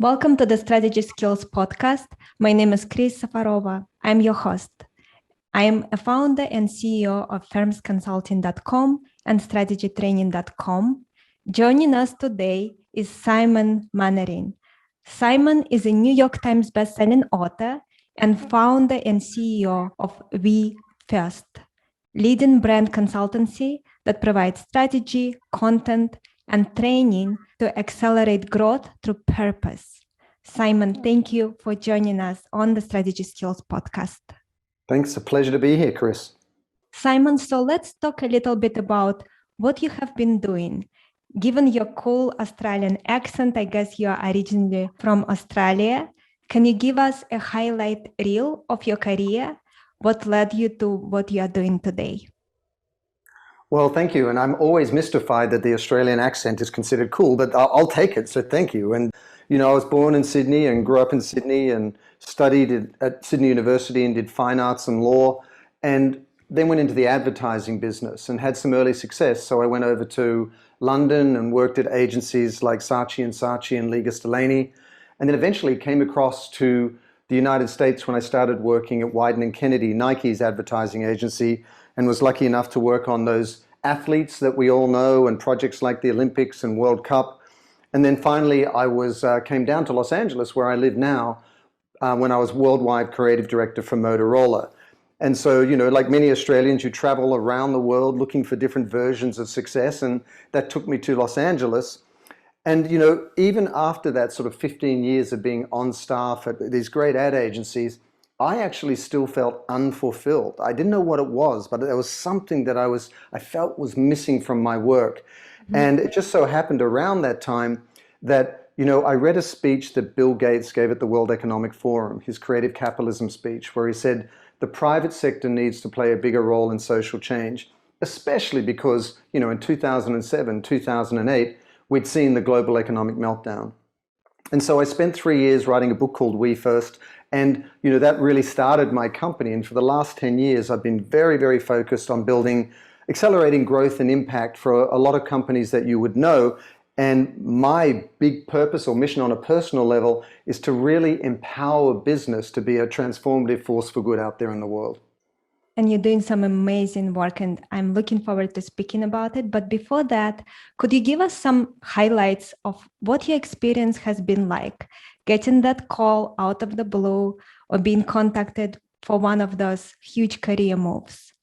Welcome to the Strategy Skills podcast. My name is Chris Safarova. I'm your host. I am a founder and CEO of firmsconsulting.com and strategytraining.com. Joining us today is Simon Mainwaring. Simon is a New York Times bestselling author and founder and CEO of We First, leading brand consultancy that provides strategy, content, and training to accelerate growth through purpose. Simon, thank you for joining us on the Strategy Skills podcast. Thanks. A pleasure to be here, Chris. Simon, so let's talk a little bit about what you have been doing. Given your cool Australian accent, I guess you are originally from Australia. Can you give us a highlight reel of your career? What led you to what you are doing today? Well, thank you. And I'm always mystified that the Australian accent is considered cool, but I'll take it. So thank you. And, I was born in Sydney and grew up in Sydney and studied at Sydney University and did fine arts and law, and then went into the advertising business and had some early success. So I went over to London and worked at agencies like Saatchi Saatchi and Ligas Delaney, and then eventually came across to the United States when I started working at Wieden Kennedy, Nike's advertising agency, and was lucky enough to work on those athletes that we all know and projects like the Olympics and World Cup. And then finally I came down to Los Angeles, where I live now, when I was worldwide creative director for Motorola. And so, like many Australians, you travel around the world looking for different versions of success, and that took me to Los Angeles. And, even after that sort of 15 years of being on staff at these great ad agencies, I actually still felt unfulfilled. I didn't know what it was, but there was something that I felt was missing from my work. Mm-hmm. And it just so happened around that time that, I read a speech that Bill Gates gave at the World Economic Forum, his creative capitalism speech, where he said, the private sector needs to play a bigger role in social change, especially because, in 2007, 2008, we'd seen the global economic meltdown. And so I spent 3 years writing a book called We First, and that really started my company. And for the last 10 years, I've been very, very focused on accelerating growth and impact for a lot of companies that you would know. And my big purpose or mission on a personal level is to really empower business to be a transformative force for good out there in the world. And you're doing some amazing work, and I'm looking forward to speaking about it. But before that, could you give us some highlights of what your experience has been like, getting that call out of the blue or being contacted for one of those huge career moves?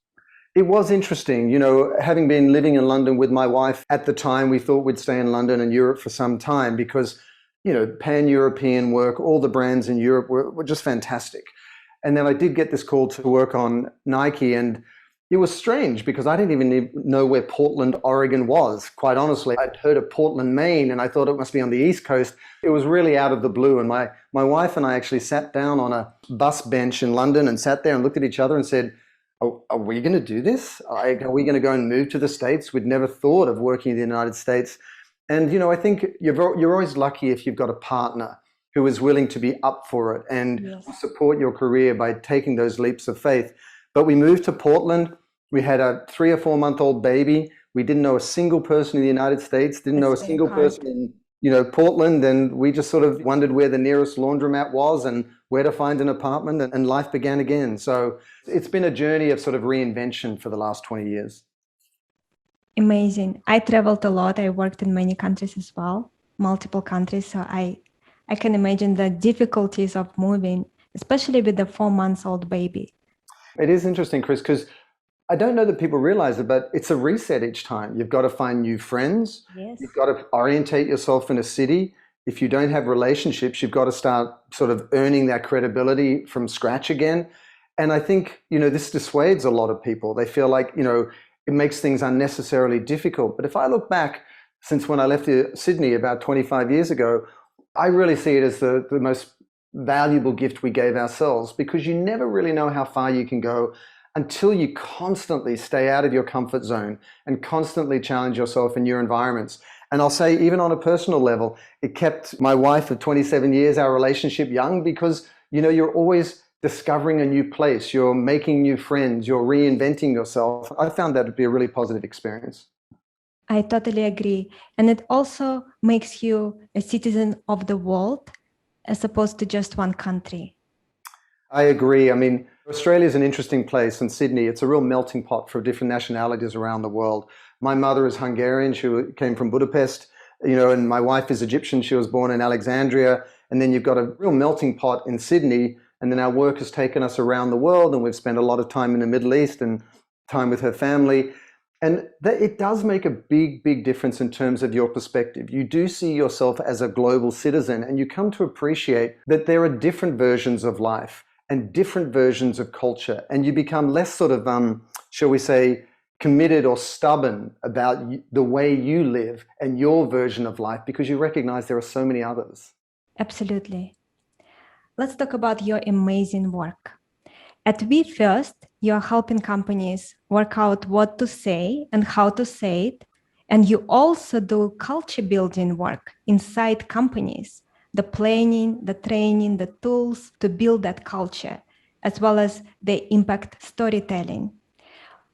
It was interesting, having been living in London with my wife at the time. We thought we'd stay in London and Europe for some time because, pan-European work, all the brands in Europe were just fantastic. And then I did get this call to work on Nike, and it was strange because I didn't even know where Portland, Oregon was. Quite honestly, I'd heard of Portland, Maine, and I thought it must be on the East Coast. It was really out of the blue. And my wife and I actually sat down on a bus bench in London and sat there and looked at each other and said, are we going to do this? Are we going to go and move to the States? We'd never thought of working in the United States. And, I think you're always lucky if you've got a partner who is willing to be up for it and yes, support your career by taking those leaps of faith. But we moved to Portland. We had a 3 or 4 month old baby. We didn't know a single person in the United States, didn't know a single person in, Portland. And we just sort of wondered where the nearest laundromat was and where to find an apartment, and life began again. So it's been a journey of sort of reinvention for the last 20 years. Amazing. I traveled a lot. I worked in many countries as well, multiple countries. So I can imagine the difficulties of moving, especially with the 4 months old baby. It is interesting, Chris, because I don't know that people realize it, but it's a reset each time. You've got to find new friends. Yes. You've got to orientate yourself in a city. If you don't have relationships, you've got to start sort of earning that credibility from scratch again. And I think, this dissuades a lot of people. They feel like, it makes things unnecessarily difficult. But if I look back since when I left Sydney about 25 years ago, I really see it as the most valuable gift we gave ourselves, because you never really know how far you can go until you constantly stay out of your comfort zone and constantly challenge yourself in your environments. And I'll say, even on a personal level, it kept my wife of 27 years, our relationship, young, because, you're always discovering a new place, you're making new friends, you're reinventing yourself. I found that to be a really positive experience. I totally agree. And it also makes you a citizen of the world as opposed to just one country. I agree. I mean, Australia is an interesting place, and Sydney, it's a real melting pot for different nationalities around the world. My mother is Hungarian. She came from Budapest, and my wife is Egyptian. She was born in Alexandria. And then you've got a real melting pot in Sydney. And then our work has taken us around the world, and we've spent a lot of time in the Middle East and time with her family. And it does make a big, big difference in terms of your perspective. You do see yourself as a global citizen, and you come to appreciate that there are different versions of life and different versions of culture. And you become less sort of, shall we say, committed or stubborn about the way you live and your version of life, because you recognize there are so many others. Absolutely. Let's talk about your amazing work. At WeFirst, you're helping companies work out what to say and how to say it. And you also do culture building work inside companies, the planning, the training, the tools to build that culture, as well as the impact storytelling.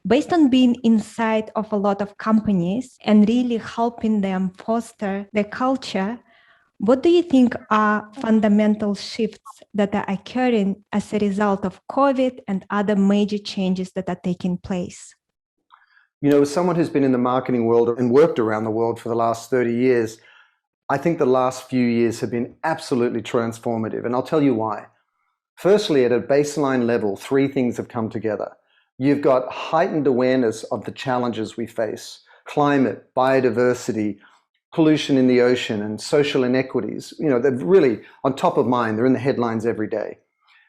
Based on being inside of a lot of companies and really helping them foster their culture, what do you think are fundamental shifts that are occurring as a result of COVID and other major changes that are taking place? As someone who's been in the marketing world and worked around the world for the last 30 years, I think the last few years have been absolutely transformative, and I'll tell you why. Firstly, at a baseline level, three things have come together. You've got heightened awareness of the challenges we face: climate, biodiversity, pollution in the ocean, and social inequities. They're really on top of mind. They're in the headlines every day.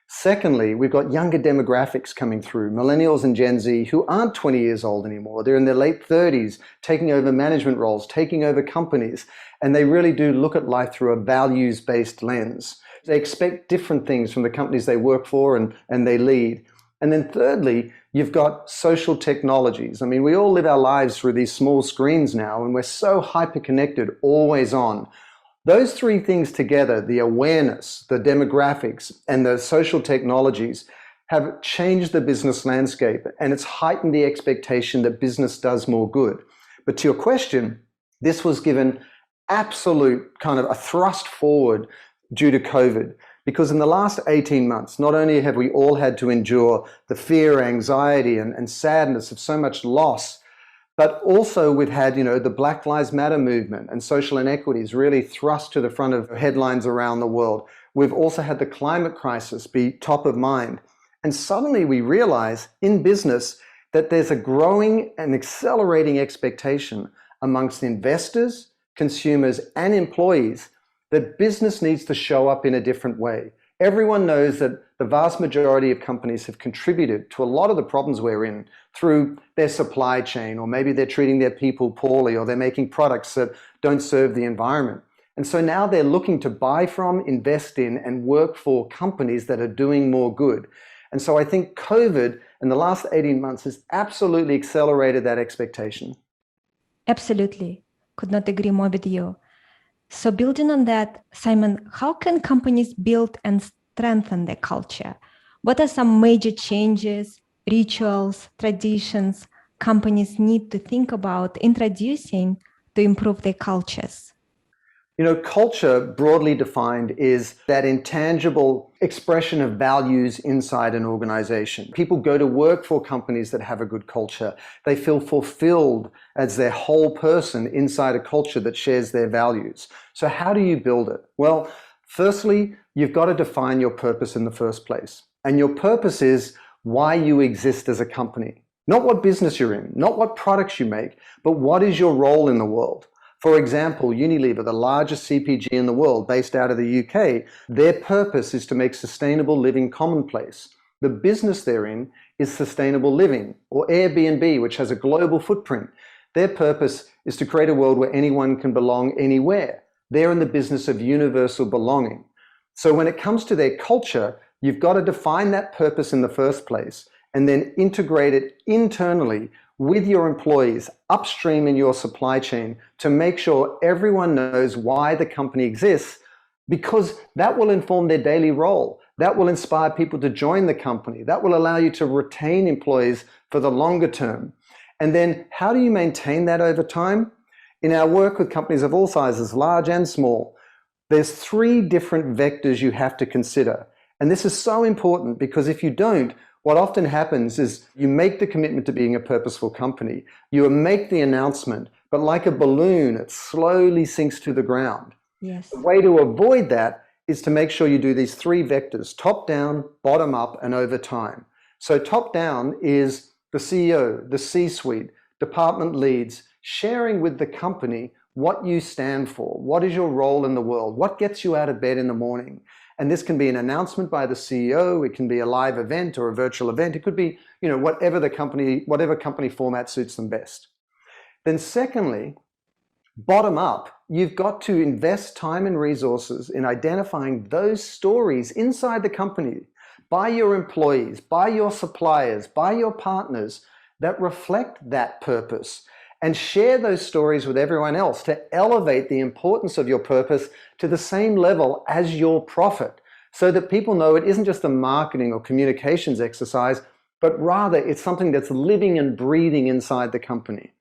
Secondly, we've got younger demographics coming through, millennials and Gen Z, who aren't 20 years old anymore. They're in their late 30s, taking over management roles, taking over companies, and they really do look at life through a values-based lens. They expect different things from the companies they work for and they lead. And then thirdly, you've got social technologies. I mean, we all live our lives through these small screens now, and we're so hyper-connected, always on. Those three things together, the awareness, the demographics, and the social technologies, have changed the business landscape, and it's heightened the expectation that business does more good. But to your question, this was given absolute kind of a thrust forward due to COVID. Because in the last 18 months, not only have we all had to endure the fear, anxiety, and sadness of so much loss, but also we've had, the Black Lives Matter movement and social inequities really thrust to the front of headlines around the world. We've also had the climate crisis be top of mind. And suddenly we realize in business that there's a growing and accelerating expectation amongst investors, consumers, and employees that business needs to show up in a different way. Everyone knows that the vast majority of companies have contributed to a lot of the problems we're in through their supply chain, or maybe they're treating their people poorly, or they're making products that don't serve the environment. And so now they're looking to buy from, invest in, and work for companies that are doing more good. And so I think COVID in the last 18 months has absolutely accelerated that expectation. Absolutely. Could not agree more with you. So building on that, Simon, how can companies build and strengthen their culture? What are some major changes, rituals, traditions companies need to think about introducing to improve their cultures? Culture, broadly defined, is that intangible expression of values inside an organization. People go to work for companies that have a good culture. They feel fulfilled as their whole person inside a culture that shares their values. So how do you build it? Well, firstly, you've got to define your purpose in the first place. And your purpose is why you exist as a company. Not what business you're in, not what products you make, but what is your role in the world? For example, Unilever, the largest CPG in the world based out of the UK, their purpose is to make sustainable living commonplace. The business they're in is sustainable living. Or Airbnb, which has a global footprint. Their purpose is to create a world where anyone can belong anywhere. They're in the business of universal belonging. So when it comes to their culture, you've got to define that purpose in the first place and then integrate it internally with your employees upstream in your supply chain to make sure everyone knows why the company exists, because that will inform their daily role. That will inspire people to join the company. That will allow you to retain employees for the longer term. And then how do you maintain that over time? In our work with companies of all sizes, large and small, there's 3 different vectors you have to consider. And this is so important because if you don't, what often happens is you make the commitment to being a purposeful company, you make the announcement, but like a balloon, it slowly sinks to the ground. Yes. The way to avoid that is to make sure you do these 3 vectors, top down, bottom up, and over time. So top down is the CEO, the C-suite, department leads, sharing with the company what you stand for, what is your role in the world, what gets you out of bed in the morning. And this can be an announcement by the CEO, it can be a live event or a virtual event, it could be, whatever company format suits them best. Then secondly, bottom up, you've got to invest time and resources in identifying those stories inside the company, by your employees, by your suppliers, by your partners that reflect that purpose, and share those stories with everyone else to elevate the importance of your purpose to the same level as your profit, so that people know it isn't just a marketing or communications exercise, but rather it's something that's living and breathing inside the company.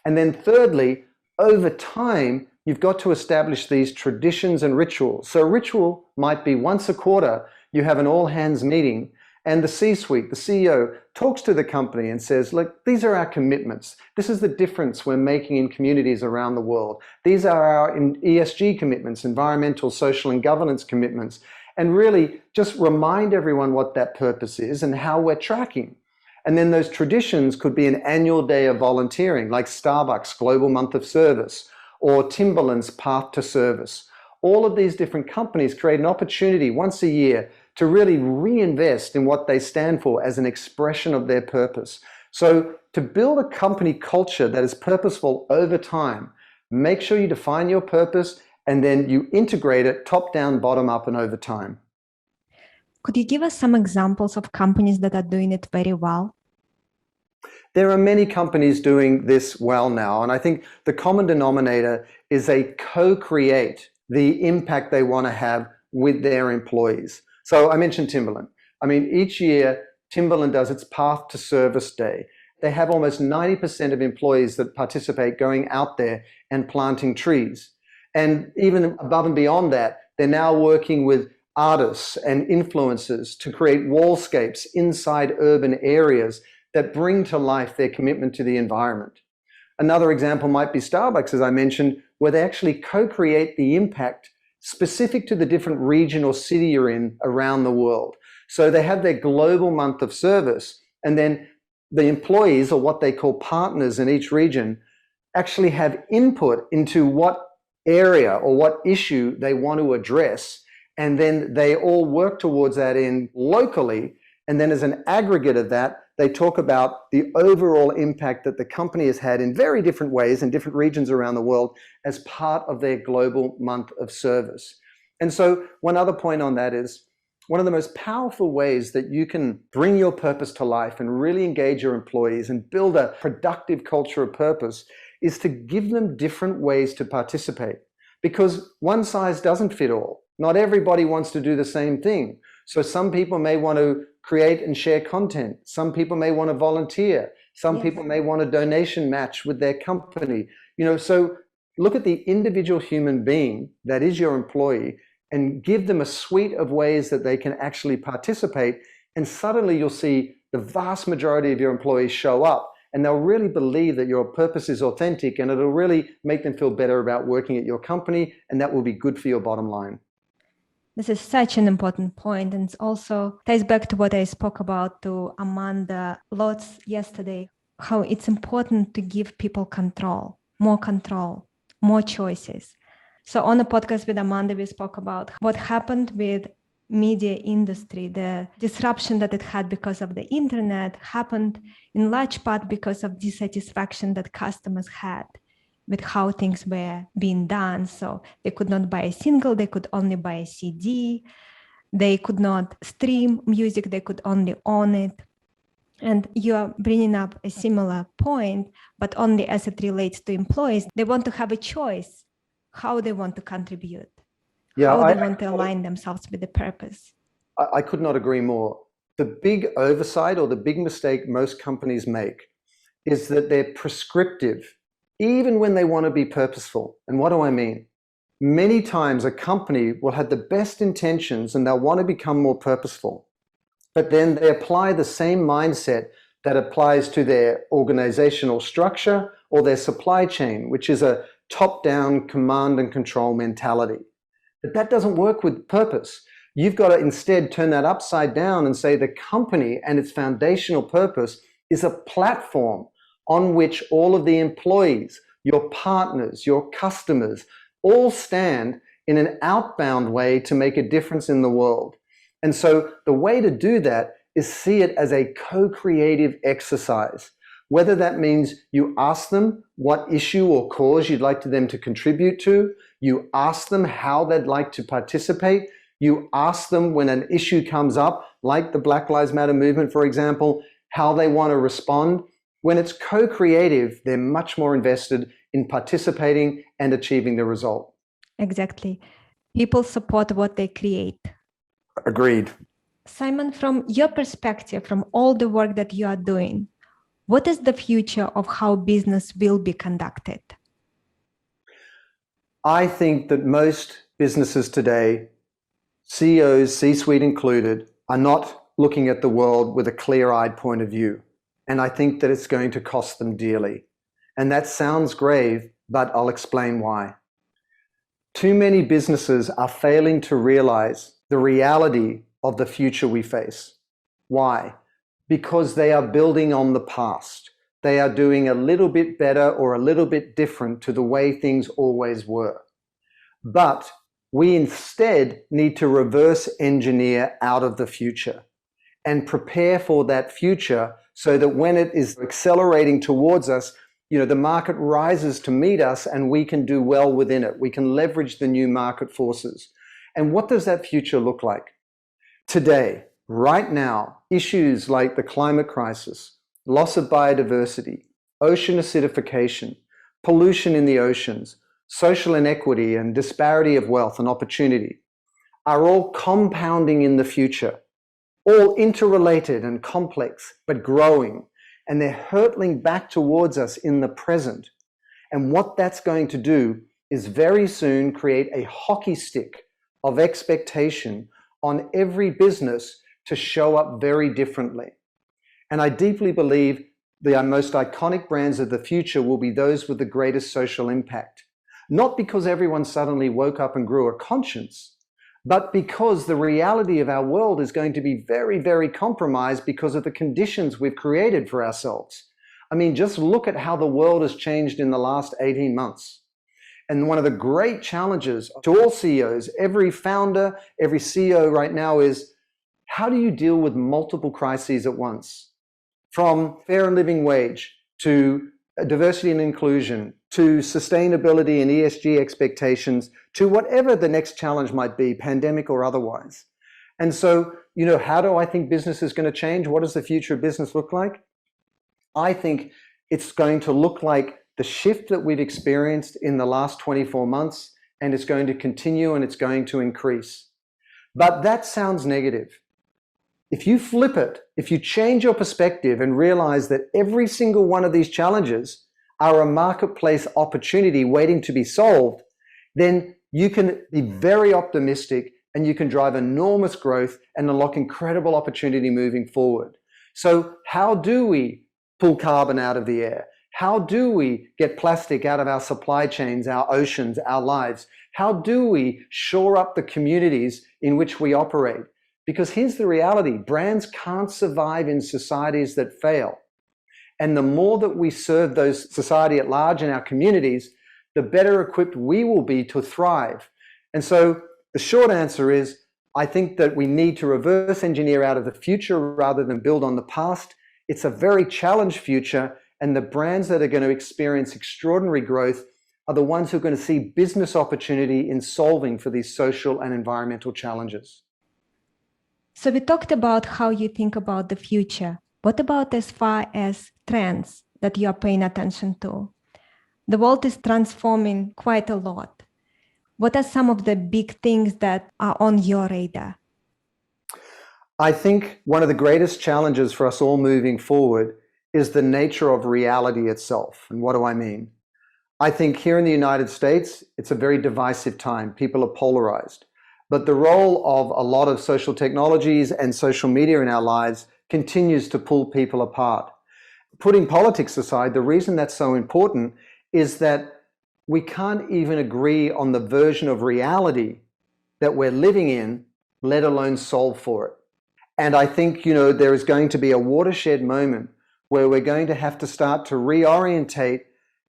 And then thirdly, over time, you've got to establish these traditions and rituals. So a ritual might be once a quarter, you have an all-hands meeting, and the C-suite, the CEO, talks to the company and says, look, these are our commitments. This is the difference we're making in communities around the world. These are our ESG commitments, environmental, social, and governance commitments. And really just remind everyone what that purpose is and how we're tracking. And then those traditions could be an annual day of volunteering, like Starbucks Global Month of Service, or Timberland's Path to Service. All of these different companies create an opportunity once a year to really reinvest in what they stand for as an expression of their purpose. So to build a company culture that is purposeful over time, make sure you define your purpose and then you integrate it top down, bottom up, and over time. Could you give us some examples of companies that are doing it very well? There are many companies doing this well now, and I think the common denominator is they co-create the impact they want to have with their employees. So I mentioned Timberland. I mean, each year Timberland does its Path to Service Day. They have almost 90% of employees that participate going out there and planting trees. And even above and beyond that, they're now working with artists and influencers to create wallscapes inside urban areas that bring to life their commitment to the environment. Another example might be Starbucks, as I mentioned, where they actually co-create the impact specific to the different region or city you're in around the world. So they have their global month of service, and then the employees, or what they call partners in each region, actually have input into what area or what issue they want to address, and then they all work towards that in locally, and then as an aggregate of that, they talk about the overall impact that the company has had in very different ways in different regions around the world as part of their global month of service. And so one other point on that is, one of the most powerful ways that you can bring your purpose to life and really engage your employees and build a productive culture of purpose is to give them different ways to participate. Because one size doesn't fit all. Not everybody wants to do the same thing. So some people may want to create and share content. Some people may want to volunteer. Some people may want a donation match with their company. So look at the individual human being that is your employee and give them a suite of ways that they can actually participate. And suddenly you'll see the vast majority of your employees show up, and they'll really believe that your purpose is authentic, and it'll really make them feel better about working at your company, and that will be good for your bottom line. This is such an important point, and it also ties back to what I spoke about to Amanda lots yesterday, how it's important to give people control, more choices. So on the podcast with Amanda, we spoke about what happened with media industry, the disruption that it had because of the internet happened in large part because of dissatisfaction that customers had with how things were being done. So they could not buy a single, they could only buy a CD. They could not stream music, they could only own it. And you are bringing up a similar point, but only as it relates to employees. They want to have a choice how they want to contribute, how they want to align themselves with the purpose. I could not agree more. The big oversight or the big mistake most companies make is that they're prescriptive even when they want to be purposeful. And what do I mean? Many times a company will have the best intentions and they'll want to become more purposeful, but then they apply the same mindset that applies to their organizational structure or their supply chain, which is a top-down command and control mentality. But that doesn't work with purpose. You've got to instead turn that upside down and say the company and its foundational purpose is a platform on which all of the employees, your partners, your customers, all stand in an outbound way to make a difference in the world. And so the way to do that is see it as a co-creative exercise. Whether that means you ask them what issue or cause you'd like them to contribute to, you ask them how they'd like to participate, you ask them when an issue comes up, like the Black Lives Matter movement, for example, how they want to respond. When it's co-creative, they're much more invested in participating and achieving the result. Exactly. People support what they create. Agreed. Simon, from your perspective, from all the work that you are doing, what is the future of how business will be conducted? I think that most businesses today, CEOs, C-suite included, are not looking at the world with a clear-eyed point of view. And I think that it's going to cost them dearly. And that sounds grave, but I'll explain why. Too many businesses are failing to realize the reality of the future we face. Why? Because they are building on the past. They are doing a little bit better or a little bit different to the way things always were. But we instead need to reverse engineer out of the future and prepare for that future so that when it is accelerating towards us, the market rises to meet us and we can do well within it. We can leverage the new market forces. And what does that future look like? Today, right now, issues like the climate crisis, loss of biodiversity, ocean acidification, pollution in the oceans, social inequity and disparity of wealth and opportunity are all compounding in the future, all interrelated and complex, but growing. And they're hurtling back towards us in the present. And what that's going to do is very soon create a hockey stick of expectation on every business to show up very differently. And I deeply believe the most iconic brands of the future will be those with the greatest social impact. Not because everyone suddenly woke up and grew a conscience, but because the reality of our world is going to be very, very compromised because of the conditions we've created for ourselves. I mean, just look at how the world has changed in the last 18 months. And one of the great challenges to all CEOs, every founder, every CEO right now is, how do you deal with multiple crises at once? From fair and living wage to diversity and inclusion, to sustainability and ESG expectations, to whatever the next challenge might be, pandemic or otherwise. And so, how do I think business is going to change? What does the future of business look like? I think it's going to look like the shift that we've experienced in the last 24 months, and it's going to continue and it's going to increase. But that sounds negative. If you flip it, if you change your perspective and realize that every single one of these challenges are a marketplace opportunity waiting to be solved, then you can be very optimistic and you can drive enormous growth and unlock incredible opportunity moving forward. So how do we pull carbon out of the air? How do we get plastic out of our supply chains, our oceans, our lives? How do we shore up the communities in which we operate? Because here's the reality, brands can't survive in societies that fail. And the more that we serve those society at large in our communities, the better equipped we will be to thrive. And so the short answer is, I think that we need to reverse engineer out of the future rather than build on the past. It's a very challenged future, and the brands that are going to experience extraordinary growth are the ones who are going to see business opportunity in solving for these social and environmental challenges. So we talked about how you think about the future. What about as far as trends that you are paying attention to? The world is transforming quite a lot. What are some of the big things that are on your radar? I think one of the greatest challenges for us all moving forward is the nature of reality itself. And what do I mean? I think here in the United States, it's a very divisive time. People are polarized. But the role of a lot of social technologies and social media in our lives continues to pull people apart. Putting politics aside, the reason that's so important is that we can't even agree on the version of reality that we're living in, let alone solve for it. And I think, there is going to be a watershed moment where we're going to have to start to reorientate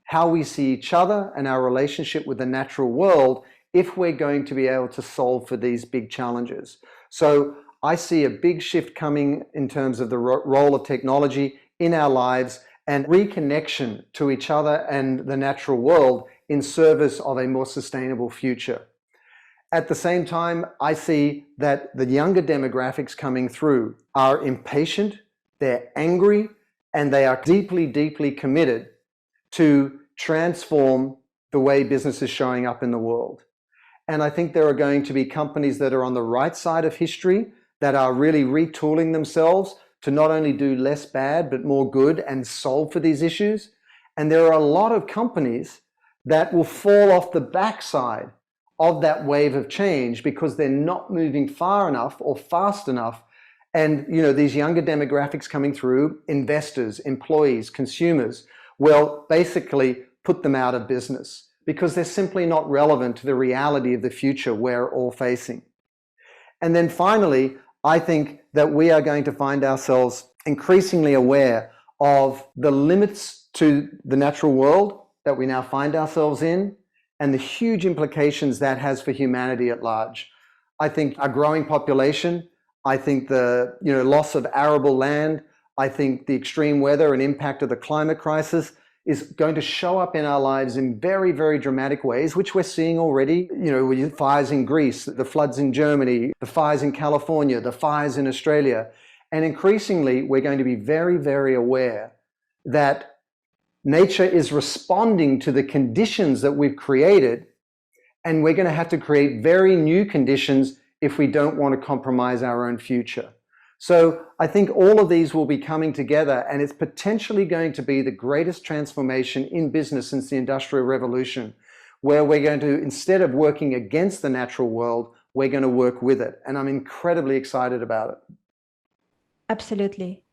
how we see each other and our relationship with the natural world if we're going to be able to solve for these big challenges. So I see a big shift coming in terms of the role of technology in our lives and reconnection to each other and the natural world in service of a more sustainable future. At the same time, I see that the younger demographics coming through are impatient, they're angry, and they are deeply, deeply committed to transform the way business is showing up in the world. And I think there are going to be companies that are on the right side of history that are really retooling themselves to not only do less bad, but more good and solve for these issues. And there are a lot of companies that will fall off the backside of that wave of change because they're not moving far enough or fast enough. And these younger demographics coming through, investors, employees, consumers, will basically put them out of business because they're simply not relevant to the reality of the future we're all facing. And then finally, I think that we are going to find ourselves increasingly aware of the limits to the natural world that we now find ourselves in and the huge implications that has for humanity at large. I think our growing population, I think the loss of arable land, I think the extreme weather and impact of the climate crisis is going to show up in our lives in very, very dramatic ways, which we're seeing already. With fires in Greece, the floods in Germany, the fires in California, the fires in Australia. And increasingly, we're going to be very, very aware that nature is responding to the conditions that we've created, and we're going to have to create very new conditions if we don't want to compromise our own future. So I think all of these will be coming together, and it's potentially going to be the greatest transformation in business since the Industrial Revolution, where we're going to, instead of working against the natural world, we're going to work with it. And I'm incredibly excited about it. Absolutely.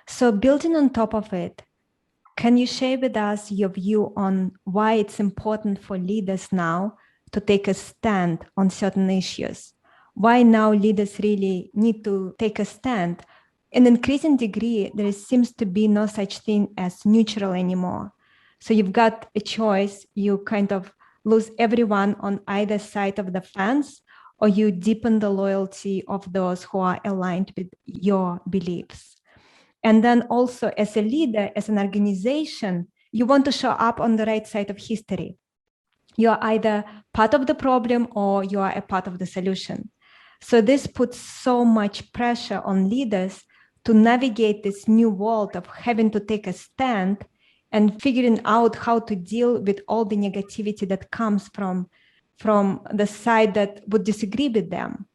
So building on top of it, can you share with us your view on why it's important for leaders now to take a stand on certain issues? Why now leaders really need to take a stand? In increasing degree, there seems to be no such thing as neutral anymore. So you've got a choice. You kind of lose everyone on either side of the fence, or you deepen the loyalty of those who are aligned with your beliefs. And then also as a leader, as an organization, you want to show up on the right side of history. You are either part of the problem or you are a part of the solution. So this puts so much pressure on leaders to navigate this new world of having to take a stand and figuring out how to deal with all the negativity that comes from the side that would disagree with them.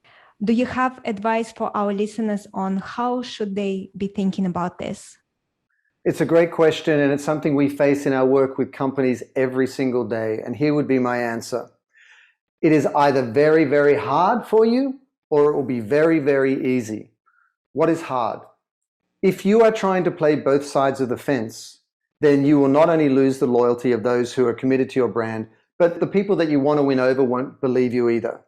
Do you have advice for our listeners on how should they be thinking about this? It's a great question, and it's something we face in our work with companies every single day. And here would be my answer. It is either very, very hard for you, or it will be very, very easy. What is hard? If you are trying to play both sides of the fence, then you will not only lose the loyalty of those who are committed to your brand, but the people that you want to win over won't believe you either.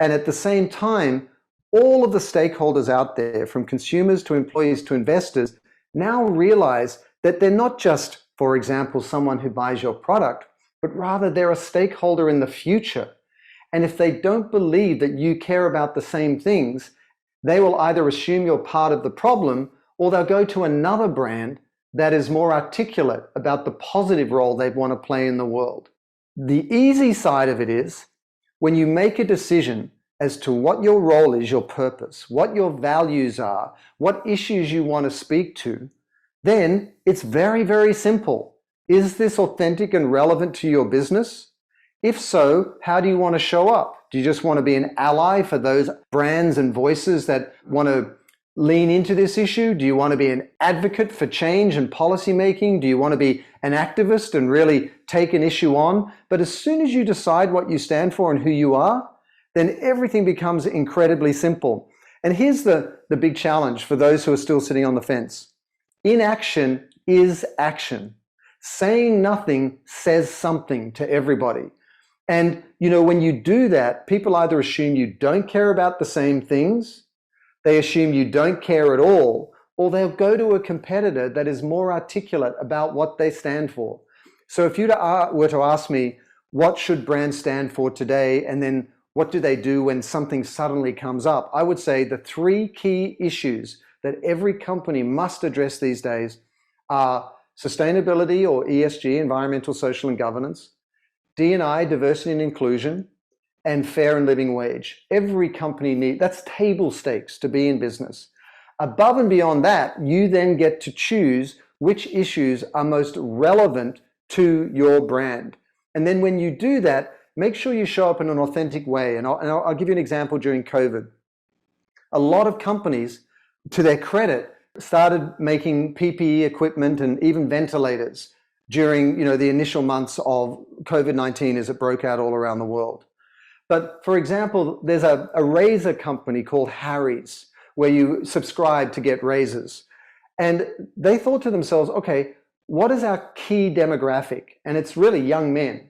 And at the same time, all of the stakeholders out there, from consumers to employees to investors, now realize that they're not just, for example, someone who buys your product, but rather they're a stakeholder in the future. And if they don't believe that you care about the same things, they will either assume you're part of the problem, or they'll go to another brand that is more articulate about the positive role they want to play in the world. The easy side of it is when you make a decision as to what your role is, your purpose, what your values are, what issues you want to speak to, then it's very, very simple. Is this authentic and relevant to your business? If so, how do you want to show up? Do you just want to be an ally for those brands and voices that want to lean into this issue? Do you want to be an advocate for change and policy making? Do you want to be an activist and really take an issue on, but as soon as you decide what you stand for and who you are, then everything becomes incredibly simple. And here's the big challenge for those who are still sitting on the fence. Inaction is action. Saying nothing says something to everybody. And, when you do that, people either assume you don't care about the same things, they assume you don't care at all, or they'll go to a competitor that is more articulate about what they stand for. So if you were to ask me, what should brands stand for today, and then what do they do when something suddenly comes up? I would say the 3 key issues that every company must address these days are sustainability, or ESG, environmental, social, and governance, D&I, diversity and inclusion, and fair and living wage. Every company that's table stakes to be in business. Above and beyond that, you then get to choose which issues are most relevant to your brand. And then when you do that, make sure you show up in an authentic way. And I'll give you an example during COVID. A lot of companies, to their credit, started making PPE equipment and even ventilators during the initial months of COVID-19 as it broke out all around the world. But for example, there's a razor company called Harry's where you subscribe to get razors. And they thought to themselves, okay, what is our key demographic? And it's really young men.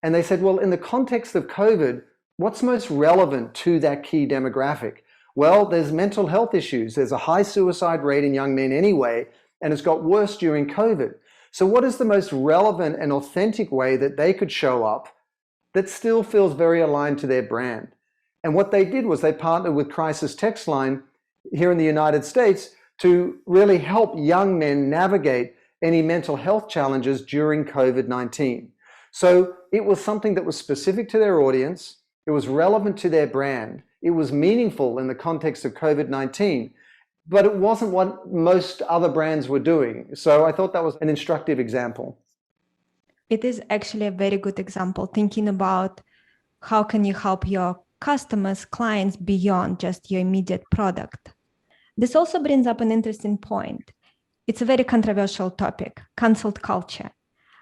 And they said, well, in the context of COVID, what's most relevant to that key demographic? Well, there's mental health issues. There's a high suicide rate in young men anyway, and it's got worse during COVID. So what is the most relevant and authentic way that they could show up that still feels very aligned to their brand? And what they did was they partnered with Crisis Text Line here in the United States to really help young men navigate any mental health challenges during COVID-19. So it was something that was specific to their audience. It was relevant to their brand. It was meaningful in the context of COVID-19. But it wasn't what most other brands were doing. So I thought that was an instructive example. It is actually a very good example, thinking about how can you help your customers, clients beyond just your immediate product. This also brings up an interesting point. It's a very controversial topic, cancel culture.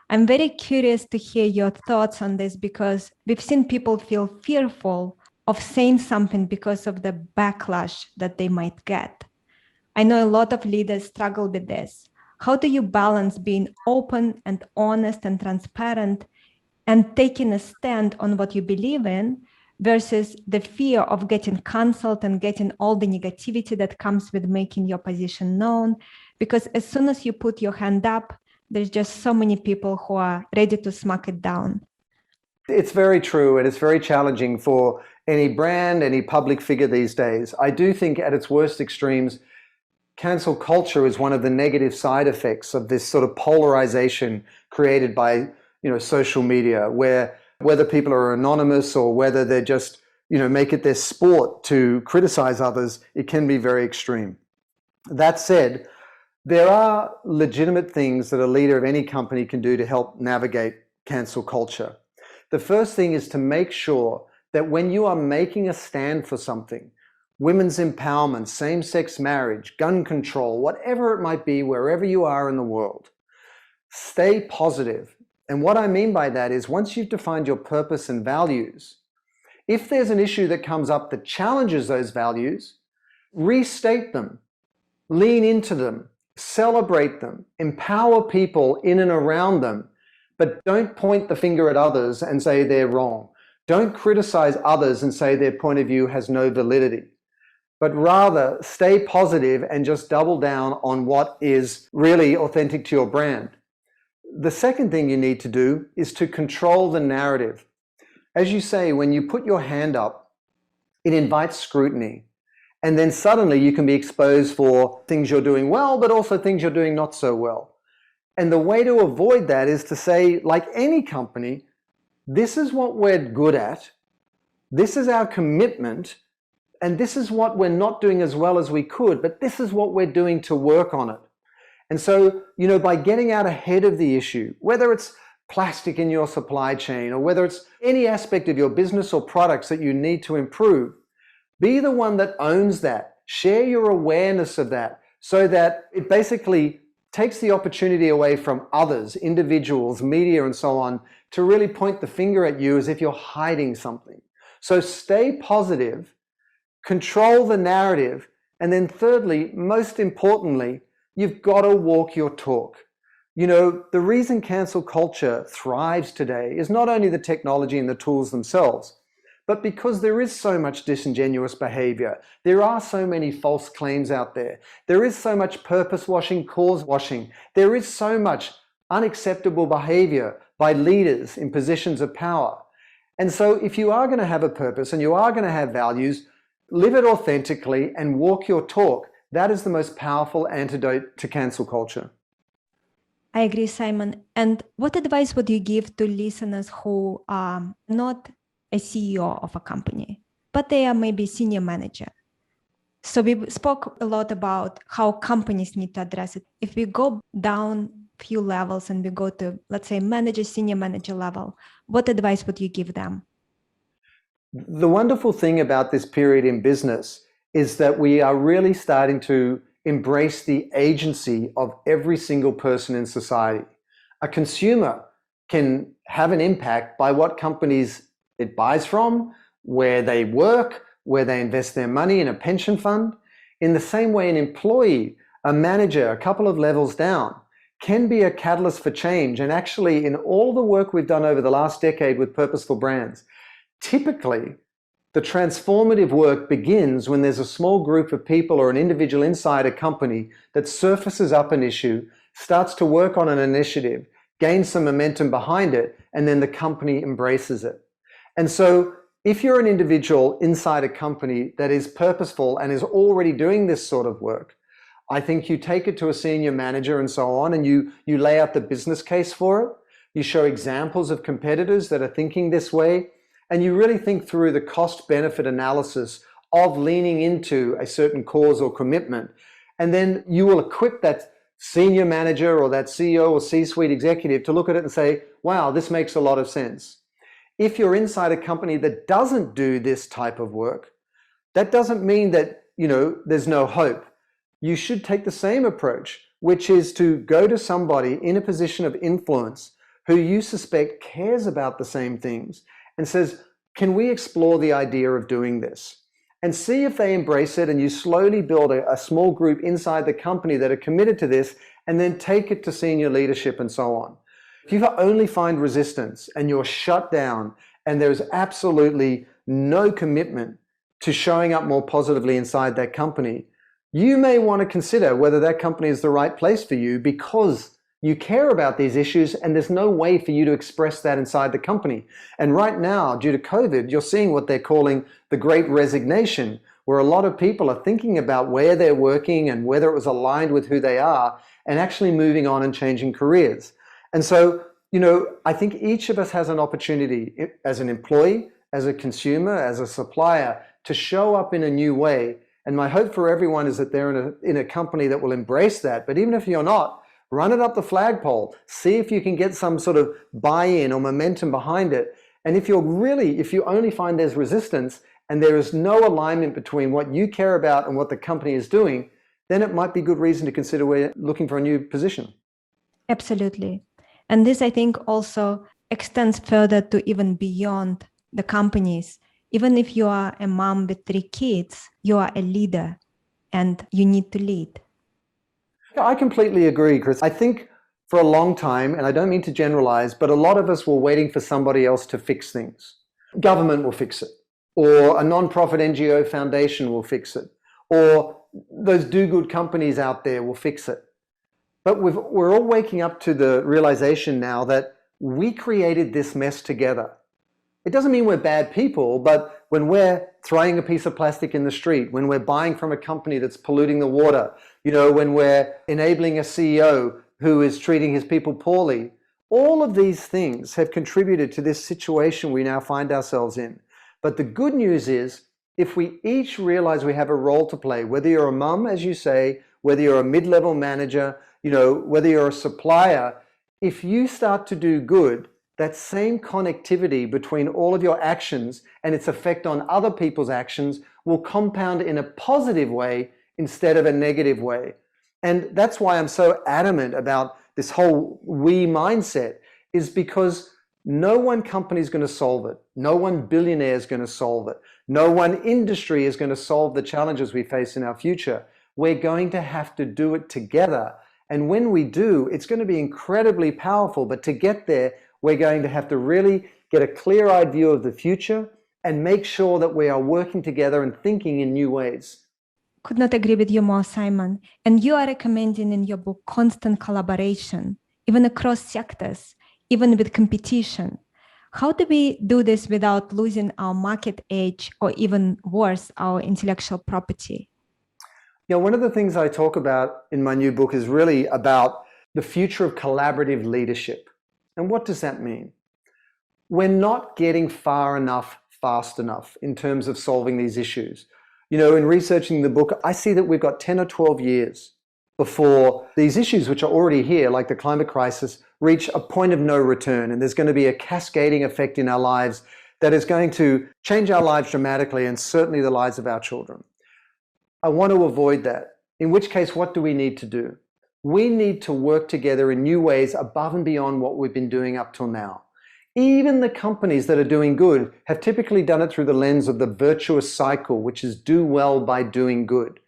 I'm very curious to hear your thoughts on this because we've seen people feel fearful of saying something because of the backlash that they might get. I know a lot of leaders struggle with this. How do you balance being open and honest and transparent and taking a stand on what you believe in versus the fear of getting canceled and getting all the negativity that comes with making your position known? Because as soon as you put your hand up, there's just so many people who are ready to smack it down. It's very true, and it's very challenging for any brand, any public figure these days. I do think at its worst extremes, cancel culture is one of the negative side effects of this sort of polarization created by social media, where whether people are anonymous or whether they're just make it their sport to criticize others, it can be very extreme. That said, there are legitimate things that a leader of any company can do to help navigate cancel culture. The first thing is to make sure that when you are making a stand for something, women's empowerment, same-sex marriage, gun control, whatever it might be, wherever you are in the world, stay positive. And what I mean by that is once you've defined your purpose and values, if there's an issue that comes up that challenges those values, restate them, lean into them, celebrate them, empower people in and around them, but don't point the finger at others and say they're wrong. Don't criticize others and say their point of view has no validity, but rather stay positive and just double down on what is really authentic to your brand. The second thing you need to do is to control the narrative. As you say, when you put your hand up, it invites scrutiny. And then suddenly you can be exposed for things you're doing well, but also things you're doing not so well. And the way to avoid that is to say, like any company, this is what we're good at, this is our commitment, and this is what we're not doing as well as we could, but this is what we're doing to work on it. And so, by getting out ahead of the issue, whether it's plastic in your supply chain or whether it's any aspect of your business or products that you need to improve, be the one that owns that. Share your awareness of that so that it basically takes the opportunity away from others, individuals, media, and so on, to really point the finger at you as if you're hiding something. So stay positive, control the narrative, and then thirdly, most importantly, you've got to walk your talk. You know, the reason cancel culture thrives today is not only the technology and the tools themselves, but because there is so much disingenuous behavior. There are so many false claims out there. There is so much purpose washing, cause washing. There is so much unacceptable behavior by leaders in positions of power. And so if you are going to have a purpose and you are going to have values, live it authentically and walk your talk. That is the most powerful antidote to cancel culture. I agree, Simon. And what advice would you give to listeners who are not a CEO of a company, but they are maybe senior manager? So we spoke a lot about how companies need to address it. If we go down a few levels and we go to, let's say, manager, senior manager level, what advice would you give them? The wonderful thing about this period in business is that we are really starting to embrace the agency of every single person in society. A consumer can have an impact by what companies it buys from, where they work, where they invest their money in a pension fund. In the same way, an employee, a manager, a couple of levels down, can be a catalyst for change. And actually, in all the work we've done over the last decade with purposeful brands, typically, the transformative work begins when there's a small group of people or an individual inside a company that surfaces up an issue, starts to work on an initiative, gains some momentum behind it, and then the company embraces it. And so if you're an individual inside a company that is purposeful and is already doing this sort of work, I think you take it to a senior manager and so on, and you lay out the business case for it. You show examples of competitors that are thinking this way, and you really think through the cost-benefit analysis of leaning into a certain cause or commitment. And then you will equip that senior manager or that CEO or C-suite executive to look at it and say, wow, this makes a lot of sense. If you're inside a company that doesn't do this type of work, that doesn't mean that, you know, there's no hope. You should take the same approach, which is to go to somebody in a position of influence who you suspect cares about the same things and says, can we explore the idea of doing this? And see if they embrace it, and you slowly build a small group inside the company that are committed to this, and then take it to senior leadership and so on. If you only find resistance and you're shut down and there's absolutely no commitment to showing up more positively inside that company, you may want to consider whether that company is the right place for you, because you care about these issues and there's no way for you to express that inside the company. And right now, due to COVID, you're seeing what they're calling the Great Resignation, where a lot of people are thinking about where they're working and whether it was aligned with who they are, and actually moving on and changing careers. And so, you know, I think each of us has an opportunity as an employee, as a consumer, as a supplier, to show up in a new way. And my hope for everyone is that they're in a company that will embrace that. But even if you're not, run it up the flagpole. See if you can get some sort of buy-in or momentum behind it. And if you only find there's resistance and there is no alignment between what you care about and what the company is doing, then it might be good reason to consider looking for a new position. Absolutely. And this, I think, also extends further to even beyond the companies. Even if you are a mom with 3 kids, you are a leader and you need to lead. I completely agree, Chris. I think for a long time, and I don't mean to generalize, but a lot of us were waiting for somebody else to fix things. Government will fix it, or a non-profit NGO foundation will fix it, or those do-good companies out there will fix it. But we're all waking up to the realization now that we created this mess together. It doesn't mean we're bad people, but when we're throwing a piece of plastic in the street, when we're buying from a company that's polluting the water, you know, when we're enabling a CEO who is treating his people poorly, all of these things have contributed to this situation we now find ourselves in. But the good news is, if we each realize we have a role to play, whether you're a mum, as you say, whether you're a mid-level manager, you know, whether you're a supplier, if you start to do good, that same connectivity between all of your actions and its effect on other people's actions will compound in a positive way instead of a negative way. And that's why I'm so adamant about this whole we mindset, is because no one company is going to solve it. No one billionaire is going to solve it. No one industry is going to solve the challenges we face in our future. We're going to have to do it together. And when we do, it's going to be incredibly powerful. But to get there, we're going to have to really get a clear-eyed view of the future and make sure that we are working together and thinking in new ways. Could not agree with you more, Simon. And you are recommending in your book constant collaboration, even across sectors, even with competition. How do we do this without losing our market edge, or even worse, our intellectual property? You know, one of the things I talk about in my new book is really about the future of collaborative leadership. And what does that mean? We're not getting far enough, fast enough in terms of solving these issues. You know, in researching the book, I see that we've got 10 or 12 years before these issues, which are already here, like the climate crisis, reach a point of no return. And there's going to be a cascading effect in our lives that is going to change our lives dramatically, and certainly the lives of our children. I want to avoid that. In which case, what do we need to do? We need to work together in new ways above and beyond what we've been doing up till now. Even the companies that are doing good have typically done it through the lens of the virtuous cycle, which is do well by doing good.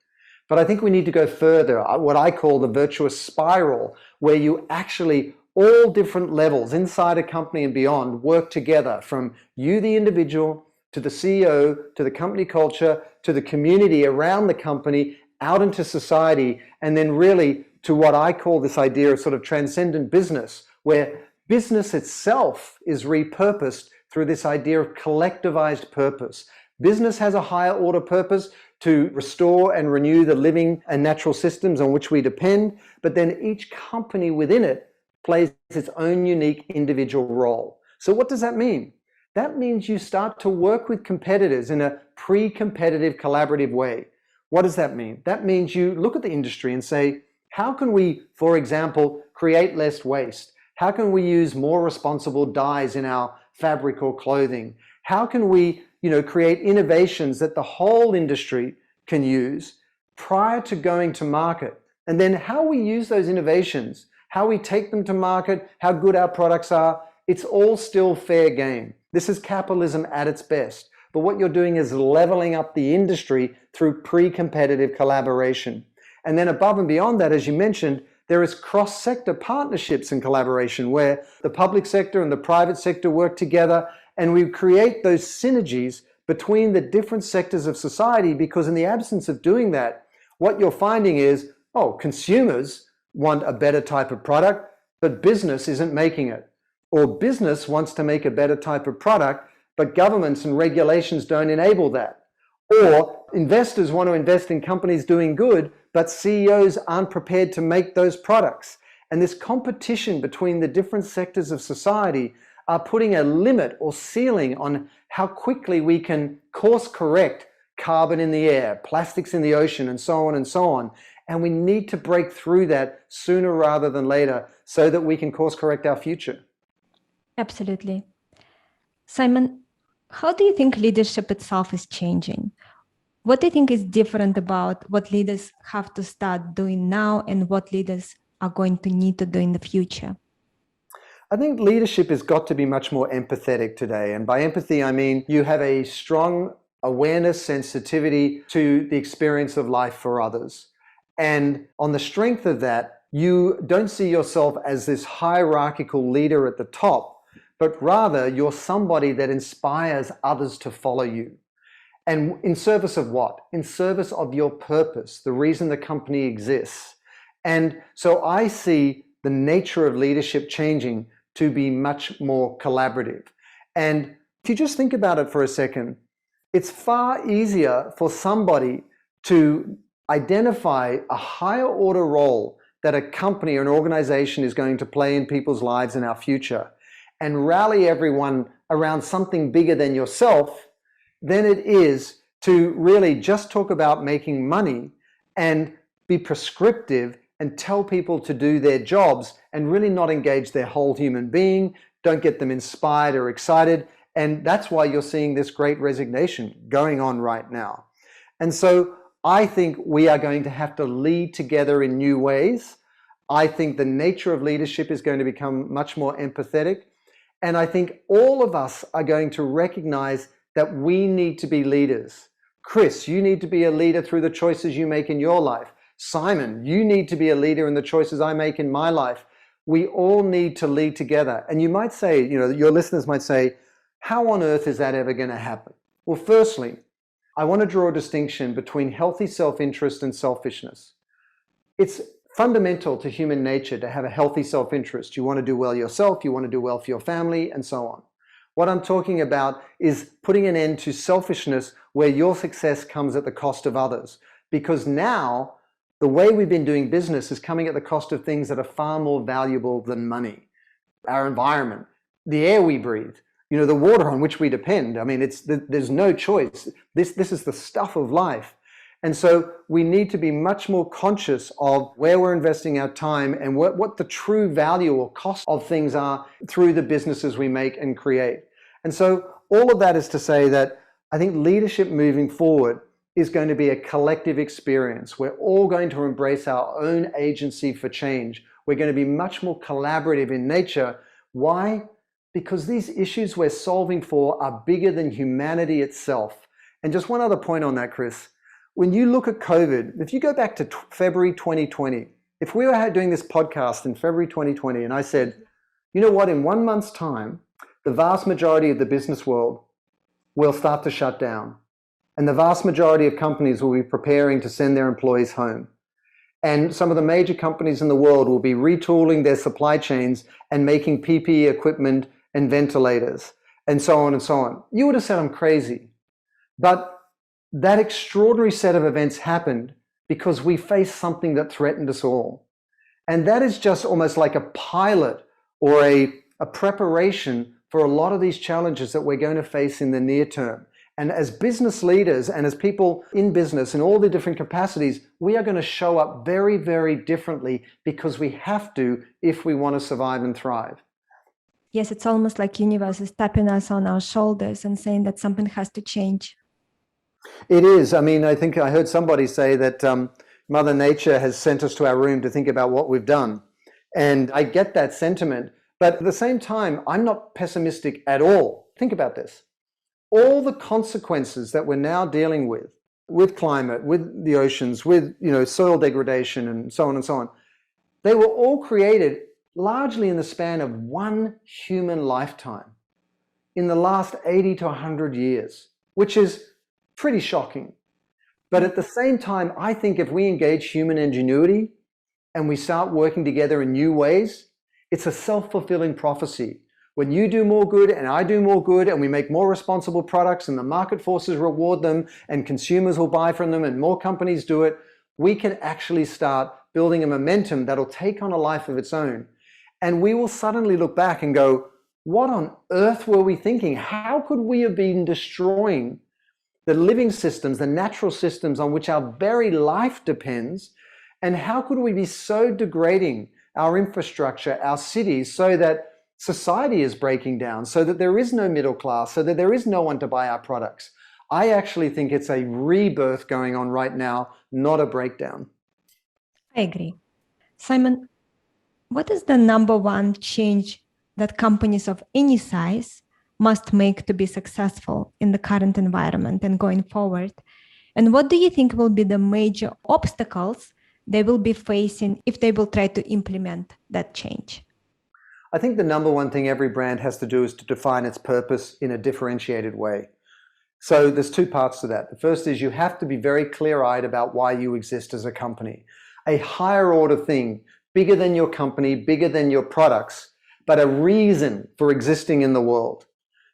But I think we need to go further, what I call the virtuous spiral, where you actually, all different levels inside a company and beyond, work together, from you, the individual, to the CEO, to the company culture, to the community around the company, out into society, and then really to what I call this idea of sort of transcendent business, where business itself is repurposed through this idea of collectivized purpose. Business has a higher order purpose to restore and renew the living and natural systems on which we depend, but then each company within it plays its own unique individual role. So what does that mean? That means you start to work with competitors in a pre-competitive collaborative way. What does that mean? That means you look at the industry and say, how can we, for example, create less waste? How can we use more responsible dyes in our fabric or clothing? How can we, create innovations that the whole industry can use prior to going to market? And then how we use those innovations, how we take them to market, how good our products are, it's all still fair game. This is capitalism at its best. But what you're doing is leveling up the industry through pre-competitive collaboration. And then above and beyond that, as you mentioned, there is cross-sector partnerships and collaboration where the public sector and the private sector work together, and we create those synergies between the different sectors of society, because in the absence of doing that, what you're finding is, consumers want a better type of product, but business isn't making it. Or business wants to make a better type of product, but governments and regulations don't enable that. Or investors want to invest in companies doing good, but CEOs aren't prepared to make those products. And this competition between the different sectors of society are putting a limit or ceiling on how quickly we can course correct carbon in the air, plastics in the ocean, and so on and so on. And we need to break through that sooner rather than later so that we can course correct our future. Absolutely. Simon, how do you think leadership itself is changing? What do you think is different about what leaders have to start doing now and what leaders are going to need to do in the future? I think leadership has got to be much more empathetic today. And by empathy, I mean you have a strong awareness, sensitivity to the experience of life for others. And on the strength of that, you don't see yourself as this hierarchical leader at the top, but rather you're somebody that inspires others to follow you. And in service of what? In service of your purpose, the reason the company exists. And so I see the nature of leadership changing to be much more collaborative. And if you just think about it for a second, it's far easier for somebody to identify a higher order role that a company or an organization is going to play in people's lives in our future and rally everyone around something bigger than yourself than it is to really just talk about making money and be prescriptive and tell people to do their jobs and really not engage their whole human being, don't get them inspired or excited. And that's why you're seeing this great resignation going on right now. And so I think we are going to have to lead together in new ways. I think the nature of leadership is going to become much more empathetic. And I think all of us are going to recognize that we need to be leaders. Chris, you need to be a leader through the choices you make in your life. Simon, you need to be a leader in the choices I make in my life. We all need to lead together. And you might say, your listeners might say, how on earth is that ever going to happen? Well, firstly, I want to draw a distinction between healthy self-interest and selfishness. It's fundamental to human nature to have a healthy self-interest. You want to do well yourself, you want to do well for your family, and so on. What I'm talking about is putting an end to selfishness where your success comes at the cost of others. Because now, the way we've been doing business is coming at the cost of things that are far more valuable than money. Our environment, the air we breathe, the water on which we depend. I mean, there's no choice. This is the stuff of life. And so we need to be much more conscious of where we're investing our time and what the true value or cost of things are through the businesses we make and create. And so all of that is to say that I think leadership moving forward is going to be a collective experience. We're all going to embrace our own agency for change. We're going to be much more collaborative in nature. Why? Because these issues we're solving for are bigger than humanity itself. And just one other point on that, Chris. When you look at COVID, if you go back to February 2020, if we were doing this podcast in February 2020 and I said, you know what, in 1 month's time, the vast majority of the business world will start to shut down. And the vast majority of companies will be preparing to send their employees home. And some of the major companies in the world will be retooling their supply chains and making PPE equipment and ventilators and so on and so on. You would have said I'm crazy. But that extraordinary set of events happened because we faced something that threatened us all. And that is just almost like a pilot or a preparation for a lot of these challenges that we're going to face in the near term. And as business leaders and as people in business in all the different capacities, we are going to show up very, very differently because we have to if we want to survive and thrive. Yes, it's almost like universe is tapping us on our shoulders and saying that something has to change. It is. I mean, I think I heard somebody say that Mother Nature has sent us to our room to think about what we've done. And I get that sentiment. But at the same time, I'm not pessimistic at all. Think about this. All the consequences that we're now dealing with climate, with the oceans, with soil degradation and so on, they were all created largely in the span of one human lifetime in the last 80 to 100 years, which is pretty shocking. But at the same time, I think if we engage human ingenuity and we start working together in new ways, it's a self-fulfilling prophecy. When you do more good and I do more good and we make more responsible products and the market forces reward them and consumers will buy from them and more companies do it, we can actually start building a momentum that'll take on a life of its own. And we will suddenly look back and go, what on earth were we thinking? How could we have been destroying the living systems, the natural systems on which our very life depends? And how could we be so degrading our infrastructure, our cities, so that society is breaking down, so that there is no middle class, so that there is no one to buy our products? I actually think it's a rebirth going on right now, not a breakdown. I agree. Simon, what is the number one change that companies of any size must make to be successful in the current environment and going forward? And what do you think will be the major obstacles they will be facing if they will try to implement that change? I think the number one thing every brand has to do is to define its purpose in a differentiated way. So there's two parts to that. The first is you have to be very clear-eyed about why you exist as a company. A higher order thing, bigger than your company, bigger than your products, but a reason for existing in the world.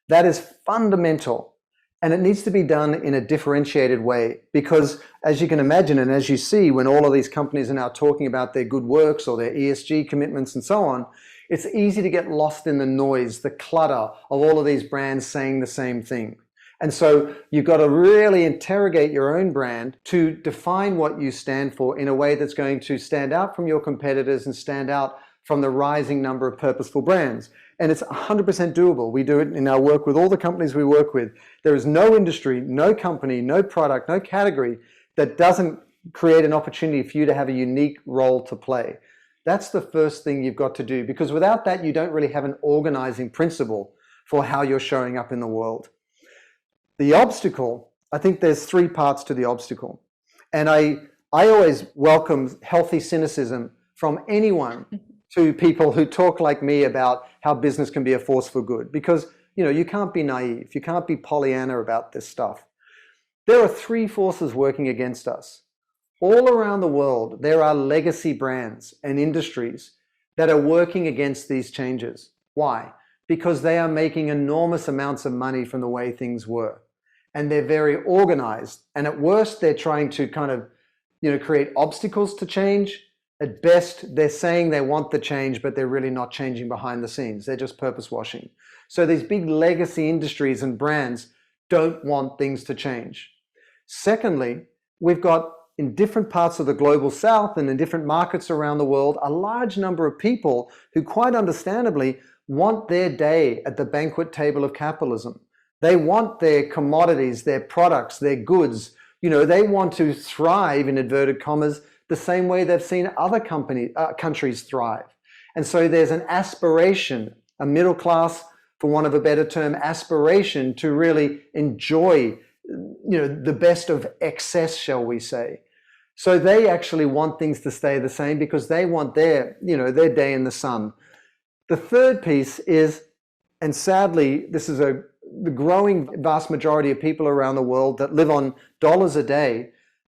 That is fundamental. And it needs to be done in a differentiated way because, as you can imagine, and as you see, when all of these companies are now talking about their good works or their ESG commitments and so on, it's easy to get lost in the noise, the clutter of all of these brands saying the same thing. And so you've got to really interrogate your own brand to define what you stand for in a way that's going to stand out from your competitors and stand out from the rising number of purposeful brands. And it's 100% doable. We do it in our work with all the companies we work with. There is no industry, no company, no product, no category that doesn't create an opportunity for you to have a unique role to play. That's the first thing you've got to do, because without that, you don't really have an organizing principle for how you're showing up in the world. The obstacle, I think there's three parts to the obstacle. And I always welcome healthy cynicism from anyone to people who talk like me about how business can be a force for good, because you can't be naive. You can't be Pollyanna about this stuff. There are three forces working against us. All around the world, there are legacy brands and industries that are working against these changes. Why? Because they are making enormous amounts of money from the way things were. And they're very organized. And at worst, they're trying to kind of, create obstacles to change. At best, they're saying they want the change, but they're really not changing behind the scenes. They're just purpose washing. So these big legacy industries and brands don't want things to change. Secondly, we've got in different parts of the global south and in different markets around the world, a large number of people who quite understandably want their day at the banquet table of capitalism. They want their commodities, their products, their goods. They want to thrive, in inverted commas, the same way they've seen other countries thrive. And so there's an aspiration, a middle class, for want of a better term, aspiration to really enjoy the best of excess, shall we say. So they actually want things to stay the same because they want their day in the sun. The third piece is, and sadly, this is the growing vast majority of people around the world that live on dollars a day.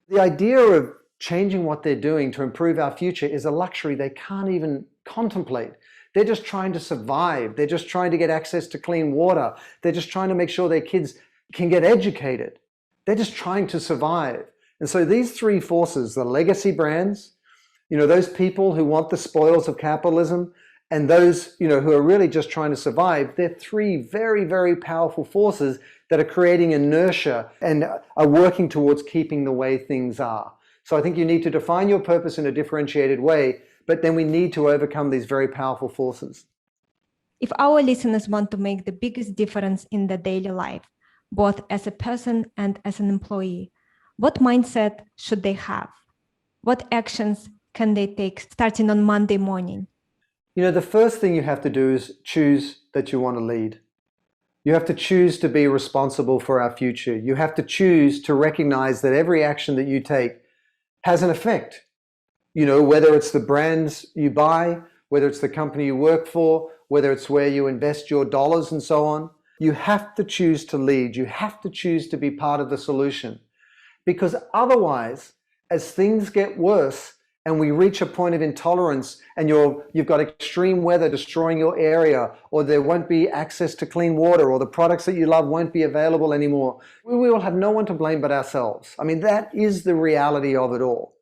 The idea of changing what they're doing to improve our future is a luxury they can't even contemplate. They're just trying to survive. They're just trying to get access to clean water. They're just trying to make sure their kids can get educated. They're just trying to survive. And so these three forces, the legacy brands, those people who want the spoils of capitalism, and those who are really just trying to survive, they're three very, very powerful forces that are creating inertia and are working towards keeping the way things are. So I think you need to define your purpose in a differentiated way, but then we need to overcome these very powerful forces. If our listeners want to make the biggest difference in their daily life, both as a person and as an employee, what mindset should they have? What actions can they take starting on Monday morning? The first thing you have to do is choose that you want to lead. You have to choose to be responsible for our future. You have to choose to recognize that every action that you take has an effect. Whether it's the brands you buy, whether it's the company you work for, whether it's where you invest your dollars and so on. You have to choose to lead. You have to choose to be part of the solution. Because otherwise, as things get worse and we reach a point of intolerance and you've got extreme weather destroying your area, or there won't be access to clean water, or the products that you love won't be available anymore, we will have no one to blame but ourselves. I mean, that is the reality of it all.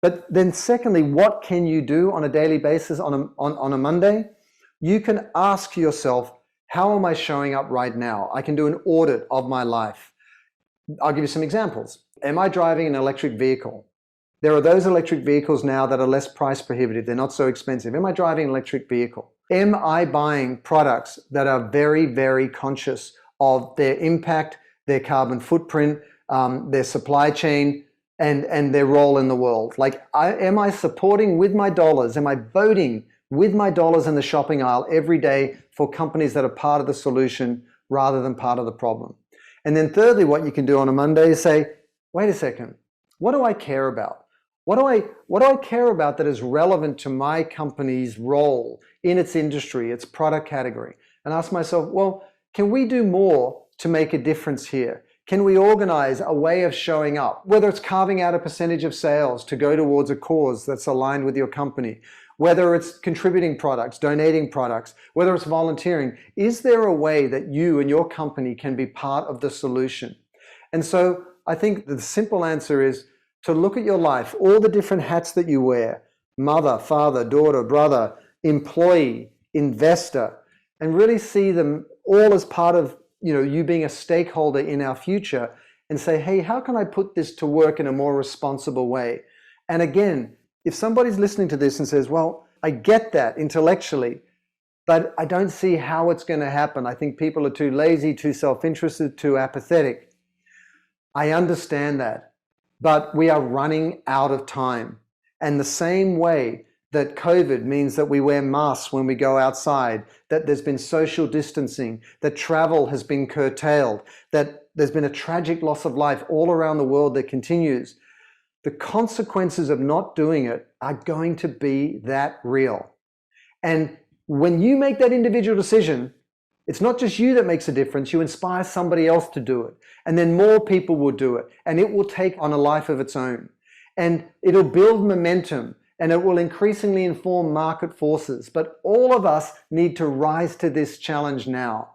But then secondly, what can you do on a daily basis on a Monday? You can ask yourself, how am I showing up right now? I can do an audit of my life. I'll give you some examples. Am I driving an electric vehicle? There are those electric vehicles now that are less price prohibitive. They're not so expensive. Am I driving an electric vehicle? Am I buying products that are very, very conscious of their impact, their carbon footprint, their supply chain, and their role in the world? Am I supporting with my dollars? Am I voting with my dollars in the shopping aisle every day for companies that are part of the solution rather than part of the problem? And then thirdly, what you can do on a Monday is say, wait a second, what do I care about? What do I care about that is relevant to my company's role in its industry, its product category? And ask myself, well, can we do more to make a difference here? Can we organize a way of showing up? Whether it's carving out a percentage of sales to go towards a cause that's aligned with your company, whether it's contributing products, donating products, whether it's volunteering, is there a way that you and your company can be part of the solution? And so I think the simple answer is to look at your life, all the different hats that you wear, mother, father, daughter, brother, employee, investor, and really see them all as part of you being a stakeholder in our future, and say, hey, how can I put this to work in a more responsible way? And again, if somebody's listening to this and says, well, I get that intellectually, but I don't see how it's going to happen. I think people are too lazy, too self-interested, too apathetic. I understand that. but we are running out of time. And the same way that COVID means that we wear masks when we go outside, that there's been social distancing, that travel has been curtailed, that there's been a tragic loss of life all around the world that continues. The consequences of not doing it are going to be that real. And when you make that individual decision, it's not just you that makes a difference, you inspire somebody else to do it. And then more people will do it. And it will take on a life of its own. And it'll build momentum. And it will increasingly inform market forces. But all of us need to rise to this challenge now.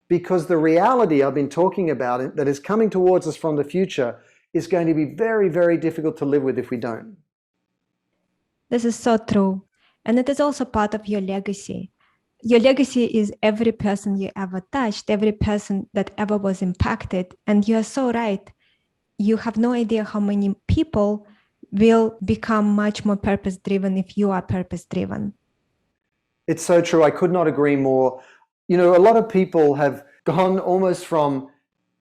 Because the reality I've been talking about that is coming towards us from the future is going to be very, very difficult to live with if we don't. This is so true. And it is also part of your legacy. Your legacy is every person you ever touched, every person that ever was impacted. And you are so right. You have no idea how many people will become much more purpose-driven if you are purpose-driven. It's so true. I could not agree more. You know, a lot of people have gone almost from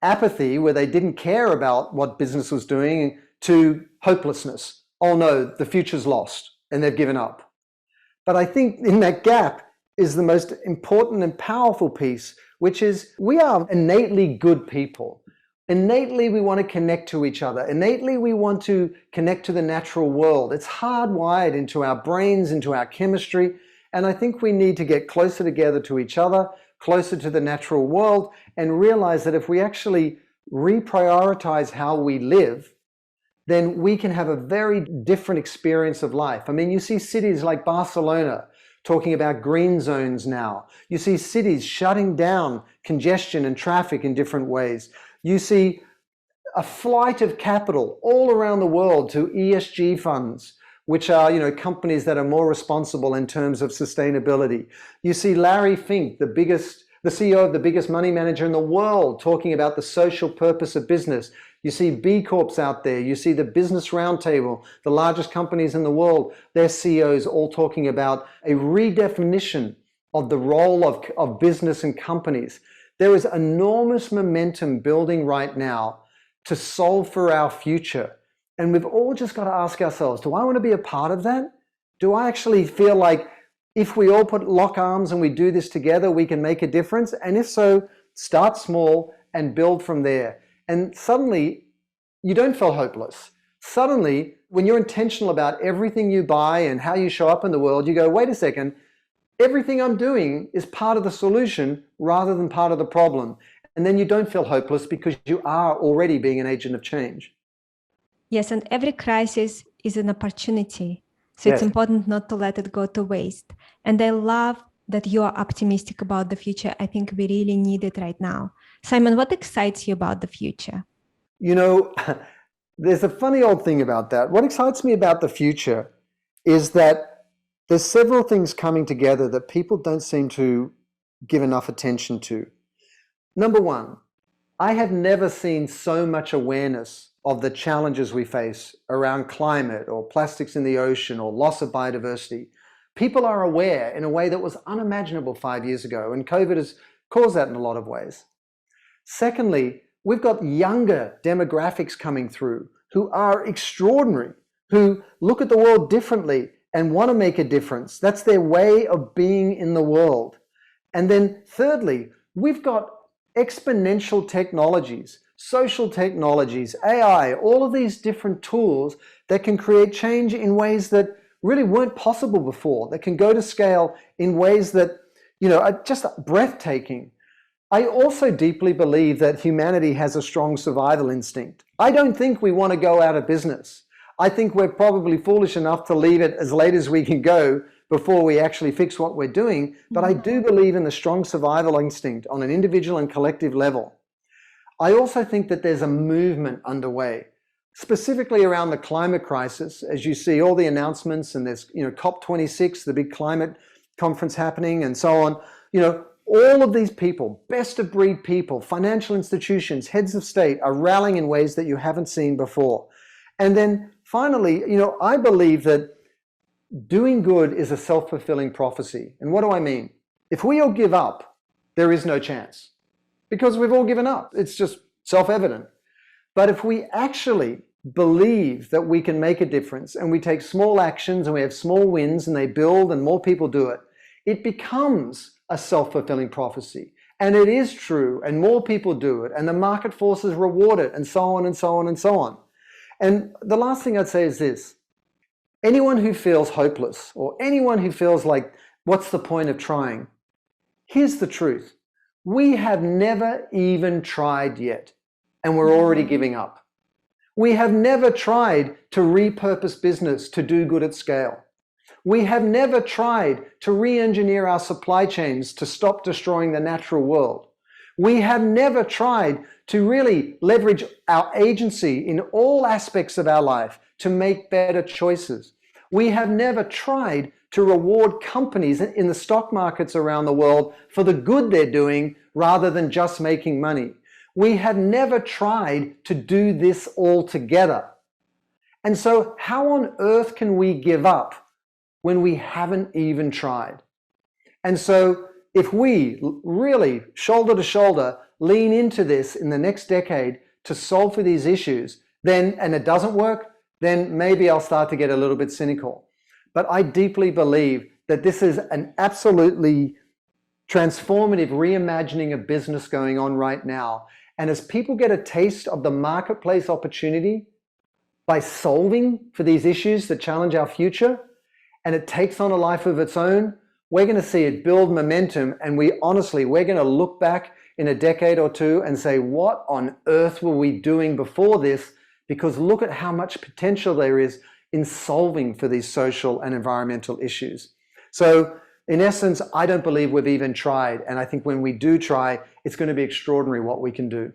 apathy, where they didn't care about what business was doing, to hopelessness. Oh no, the future's lost, and they've given up. But I think in that gap is the most important and powerful piece, which is we are innately good people. Innately, we want to connect to each other. Innately, we want to connect to the natural world. It's hardwired into our brains, into our chemistry. And I think we need to get closer together to each other, closer to the natural world, and realize that if we actually reprioritize how we live, then we can have a very different experience of life. I mean, you see cities like Barcelona talking about green zones now. You see cities shutting down congestion and traffic in different ways. You see a flight of capital all around the world to ESG funds, which are, you know, companies that are more responsible in terms of sustainability. You see Larry Fink, the CEO of the biggest money manager in the world, talking about the social purpose of business. You see B Corps out there. You see the Business Roundtable, the largest companies in the world, their CEOs all talking about a redefinition of the role of business and companies. There is enormous momentum building right now to solve for our future. And we've all just got to ask ourselves, do I want to be a part of that? Do I actually feel like if we all lock arms and we do this together, we can make a difference? And if so, start small and build from there. And suddenly, you don't feel hopeless. Suddenly, when you're intentional about everything you buy and how you show up in the world, you go, wait a second, everything I'm doing is part of the solution rather than part of the problem. And then you don't feel hopeless because you are already being an agent of change. Yes, and every crisis is an opportunity. So Yes. It's important not to let it go to waste. And I love that you are optimistic about the future. I think we really need it right now. Simon, what excites you about the future? You know, there's a funny old thing about that. What excites me about the future is that there's several things coming together that people don't seem to give enough attention to. Number one, I have never seen so much awareness of the challenges we face around climate or plastics in the ocean or loss of biodiversity. People are aware in a way that was unimaginable 5 years ago, and COVID has caused that in a lot of ways. Secondly, we've got younger demographics coming through who are extraordinary, who look at the world differently and want to make a difference. That's their way of being in the world. And then thirdly, we've got exponential technologies, social technologies, AI, all of these different tools that can create change in ways that really weren't possible before, that can go to scale in ways that, you know, are just breathtaking. I also deeply believe that humanity has a strong survival instinct. I don't think we want to go out of business. I think we're probably foolish enough to leave it as late as we can go before we actually fix what we're doing. But I do believe in the strong survival instinct on an individual and collective level. I also think that there's a movement underway, specifically around the climate crisis. As you see all the announcements, and there's, you know, COP26, the big climate conference happening, and so on. You know, all of these people, best of breed people, financial institutions, heads of state, are rallying in ways that you haven't seen before. And then finally, you know, I believe that doing good is a self-fulfilling prophecy. And what do I mean? If we all give up, there is no chance, because we've all given up. It's just self-evident. But if we actually believe that we can make a difference and we take small actions and we have small wins and they build and more people do it, it becomes a self-fulfilling prophecy. And it is true and more people do it and the market forces reward it and so on and so on and so on. And the last thing I'd say is this. Anyone who feels hopeless or anyone who feels like, what's the point of trying? Here's the truth. We have never even tried yet, and we're already giving up. We have never tried to repurpose business to do good at scale. We have never tried to re-engineer our supply chains to stop destroying the natural world. We have never tried to really leverage our agency in all aspects of our life to make better choices. We have never tried to reward companies in the stock markets around the world for the good they're doing rather than just making money. We have never tried to do this all together. And so how on earth can we give up when we haven't even tried? And so if we really shoulder to shoulder lean into this in the next decade to solve for these issues, then, and it doesn't work, then maybe I'll start to get a little bit cynical. But I deeply believe that this is an absolutely transformative reimagining of business going on right now. And as people get a taste of the marketplace opportunity by solving for these issues that challenge our future, and it takes on a life of its own, we're going to see it build momentum. And we're going to look back in a decade or two and say, what on earth were we doing before this? Because look at how much potential there is in solving for these social and environmental issues. So in essence, I don't believe we've even tried. And I think when we do try, it's going to be extraordinary what we can do.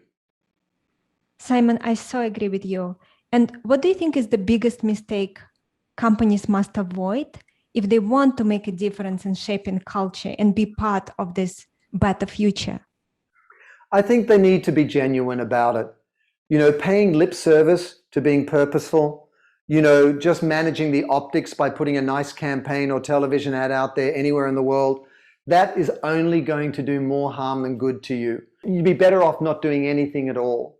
Simon, I so agree with you. And what do you think is the biggest mistake companies must avoid if they want to make a difference in shaping culture and be part of this better future? I think they need to be genuine about it. You know, paying lip service to being purposeful, you know, just managing the optics by putting a nice campaign or television ad out there anywhere in the world, that is only going to do more harm than good to you. You'd be better off not doing anything at all.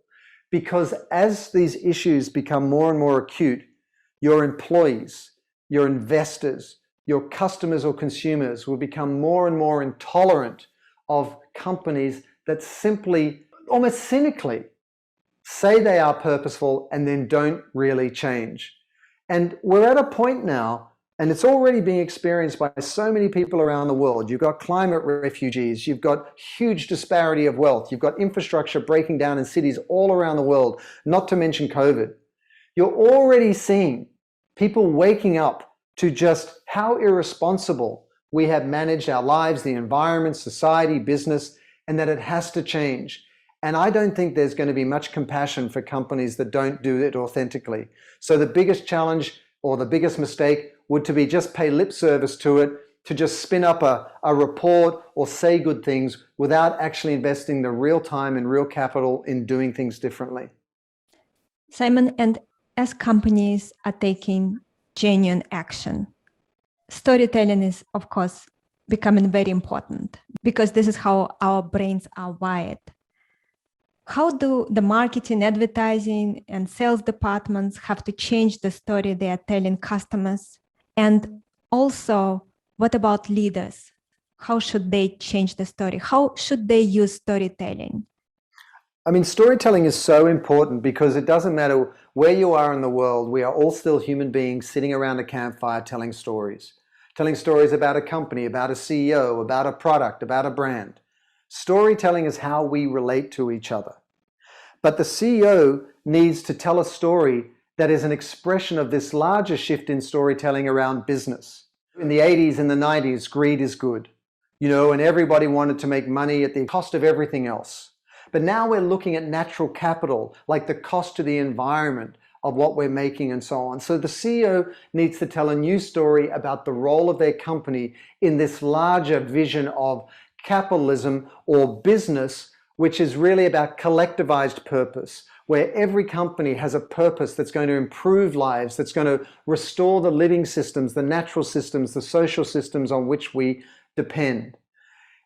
Because as these issues become more and more acute, your employees, your investors, your customers or consumers will become more and more intolerant of companies that simply, almost cynically, say they are purposeful and then don't really change. And we're at a point now, and it's already being experienced by so many people around the world. You've got climate refugees, you've got huge disparity of wealth, you've got infrastructure breaking down in cities all around the world, not to mention COVID. You're already seeing people waking up to just how irresponsible we have managed our lives, the environment, society, business, and that it has to change. And I don't think there's going to be much compassion for companies that don't do it authentically. So the biggest challenge or the biggest mistake would to be just pay lip service to it, to just spin up a report or say good things without actually investing the real time and real capital in doing things differently. Simon, and as companies are taking genuine action, storytelling is, of course, becoming very important because this is how our brains are wired. How do the marketing, advertising, and sales departments have to change the story they are telling customers? And also, what about leaders? How should they change the story? How should they use storytelling? I mean, storytelling is so important because it doesn't matter where you are in the world, we are all still human beings sitting around a campfire telling stories about a company, about a CEO, about a product, about a brand. Storytelling is how we relate to each other. But the CEO needs to tell a story that is an expression of this larger shift in storytelling around business. In the 80s and the 90s, greed is good, you know, and everybody wanted to make money at the cost of everything else. But now we're looking at natural capital, like the cost to the environment of what we're making and so on. So the CEO needs to tell a new story about the role of their company in this larger vision of capitalism or business, which is really about collectivized purpose, where every company has a purpose that's going to improve lives, that's going to restore the living systems, the natural systems, the social systems on which we depend.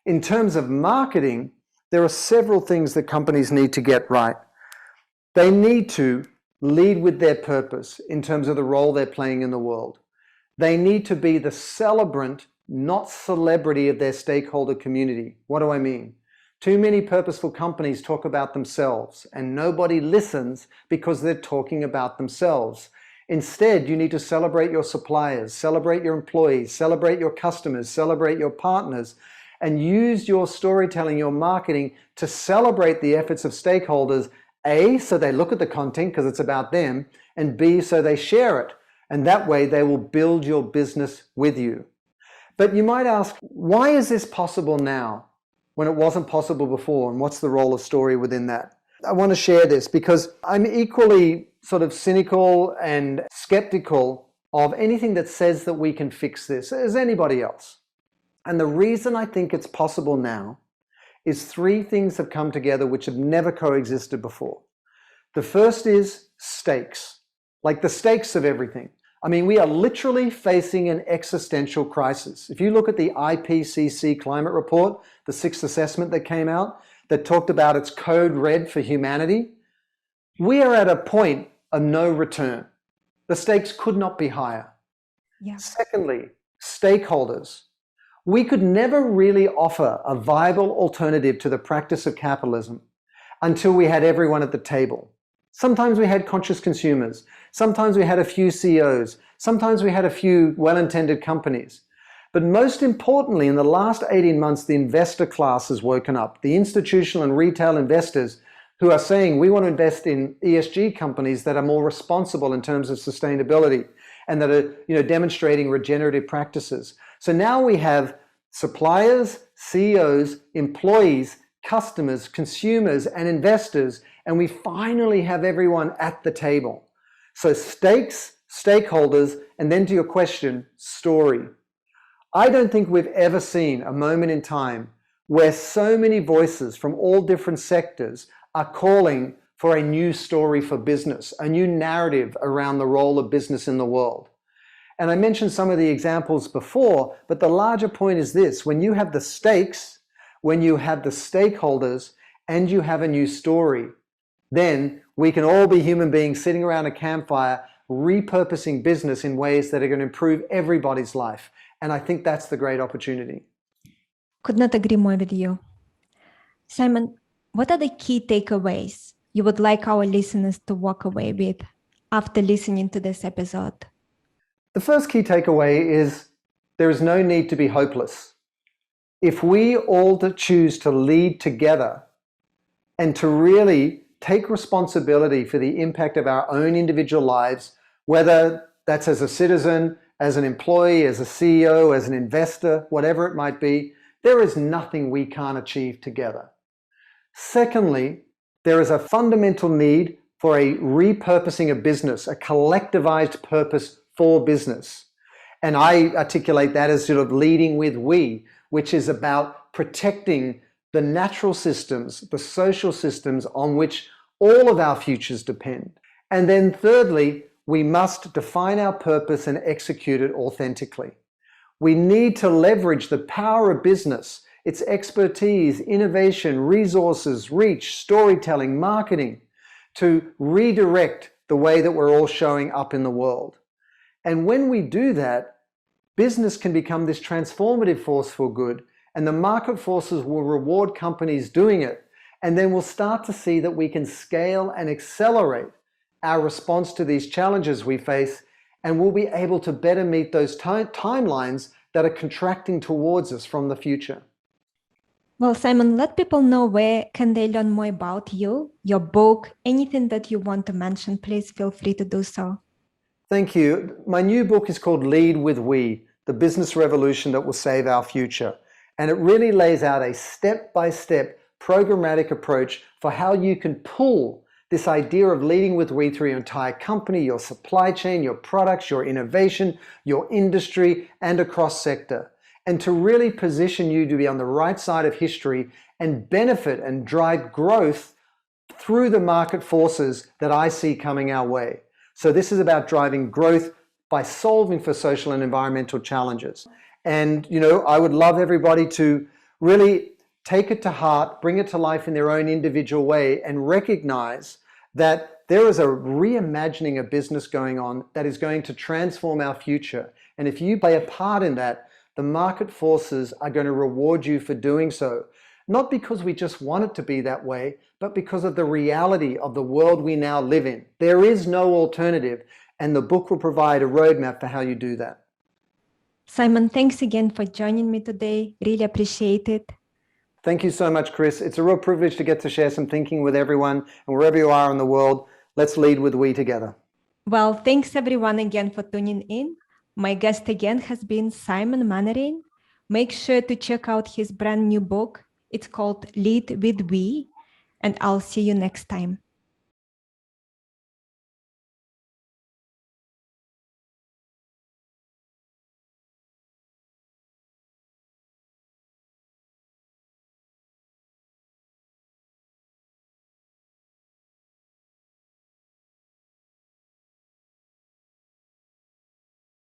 In terms of marketing, there are several things that companies need to get right. They need to lead with their purpose in terms of the role they're playing in the world. They need to be the celebrant, not celebrity of their stakeholder community. What do I mean? Too many purposeful companies talk about themselves and nobody listens because they're talking about themselves. Instead, you need to celebrate your suppliers, celebrate your employees, celebrate your customers, celebrate your partners, and use your storytelling, your marketing to celebrate the efforts of stakeholders, A, so they look at the content because it's about them, and B, so they share it. And that way they will build your business with you. But you might ask, why is this possible now when it wasn't possible before? And what's the role of story within that? I want to share this because I'm equally sort of cynical and skeptical of anything that says that we can fix this as anybody else. And the reason I think it's possible now is three things have come together which have never coexisted before. The first is stakes, like the stakes of everything. I mean, we are literally facing an existential crisis. If you look at the IPCC climate report, the sixth assessment that came out, that talked about its code red for humanity, we are at a point of no return. The stakes could not be higher. Yeah. Secondly, stakeholders. We could never really offer a viable alternative to the practice of capitalism until we had everyone at the table. Sometimes we had conscious consumers. Sometimes we had a few CEOs. Sometimes we had a few well-intended companies. But most importantly, in the last 18 months, the investor class has woken up. The institutional and retail investors who are saying we want to invest in ESG companies that are more responsible in terms of sustainability and that are, demonstrating regenerative practices. So now we have suppliers, CEOs, employees, customers, consumers, and investors, and we finally have everyone at the table. So stakes, stakeholders, and then to your question, story. I don't think we've ever seen a moment in time where so many voices from all different sectors are calling for a new story for business, a new narrative around the role of business in the world. And I mentioned some of the examples before, but the larger point is this: when you have the stakes, when you have the stakeholders, and you have a new story, then we can all be human beings sitting around a campfire, repurposing business in ways that are going to improve everybody's life. And I think that's the great opportunity. Could not agree more with you. Simon, what are the key takeaways you would like our listeners to walk away with after listening to this episode? The first key takeaway is there is no need to be hopeless. If we all choose to lead together and to really take responsibility for the impact of our own individual lives, whether that's as a citizen, as an employee, as a CEO, as an investor, whatever it might be, there is nothing we can't achieve together. Secondly, there is a fundamental need for a repurposing of business, a collectivized purpose for business. And I articulate that as sort of leading with we, which is about protecting the natural systems, the social systems on which all of our futures depend. And then thirdly, we must define our purpose and execute it authentically. We need to leverage the power of business, its expertise, innovation, resources, reach, storytelling, marketing, to redirect the way that we're all showing up in the world. And when we do that, business can become this transformative force for good, and the market forces will reward companies doing it. And then we'll start to see that we can scale and accelerate our response to these challenges we face, and we'll be able to better meet those timelines that are contracting towards us from the future. Well, Simon, let people know where can they learn more about you, your book, anything that you want to mention. Please feel free to do so. Thank you. My new book is called Lead with We, The Business Revolution That Will Save Our Future. And it really lays out a step-by-step programmatic approach for how you can pull this idea of leading with we through your entire company, your supply chain, your products, your innovation, your industry, and across sector. And to really position you to be on the right side of history and benefit and drive growth through the market forces that I see coming our way. So this is about driving growth by solving for social and environmental challenges. And, I would love everybody to really take it to heart, bring it to life in their own individual way, and recognize that there is a reimagining of business going on that is going to transform our future. And if you play a part in that, the market forces are going to reward you for doing so. Not because we just want it to be that way, but because of the reality of the world we now live in. There is no alternative, and the book will provide a roadmap for how you do that. Simon, thanks again for joining me today. Really appreciate it. Thank you so much, Chris. It's a real privilege to get to share some thinking with everyone, and wherever you are in the world, let's lead with we together. Well, thanks everyone again for tuning in. My guest again has been Simon Mainwaring. Make sure to check out his brand new book. It's called Lead with We, and I'll see you next time.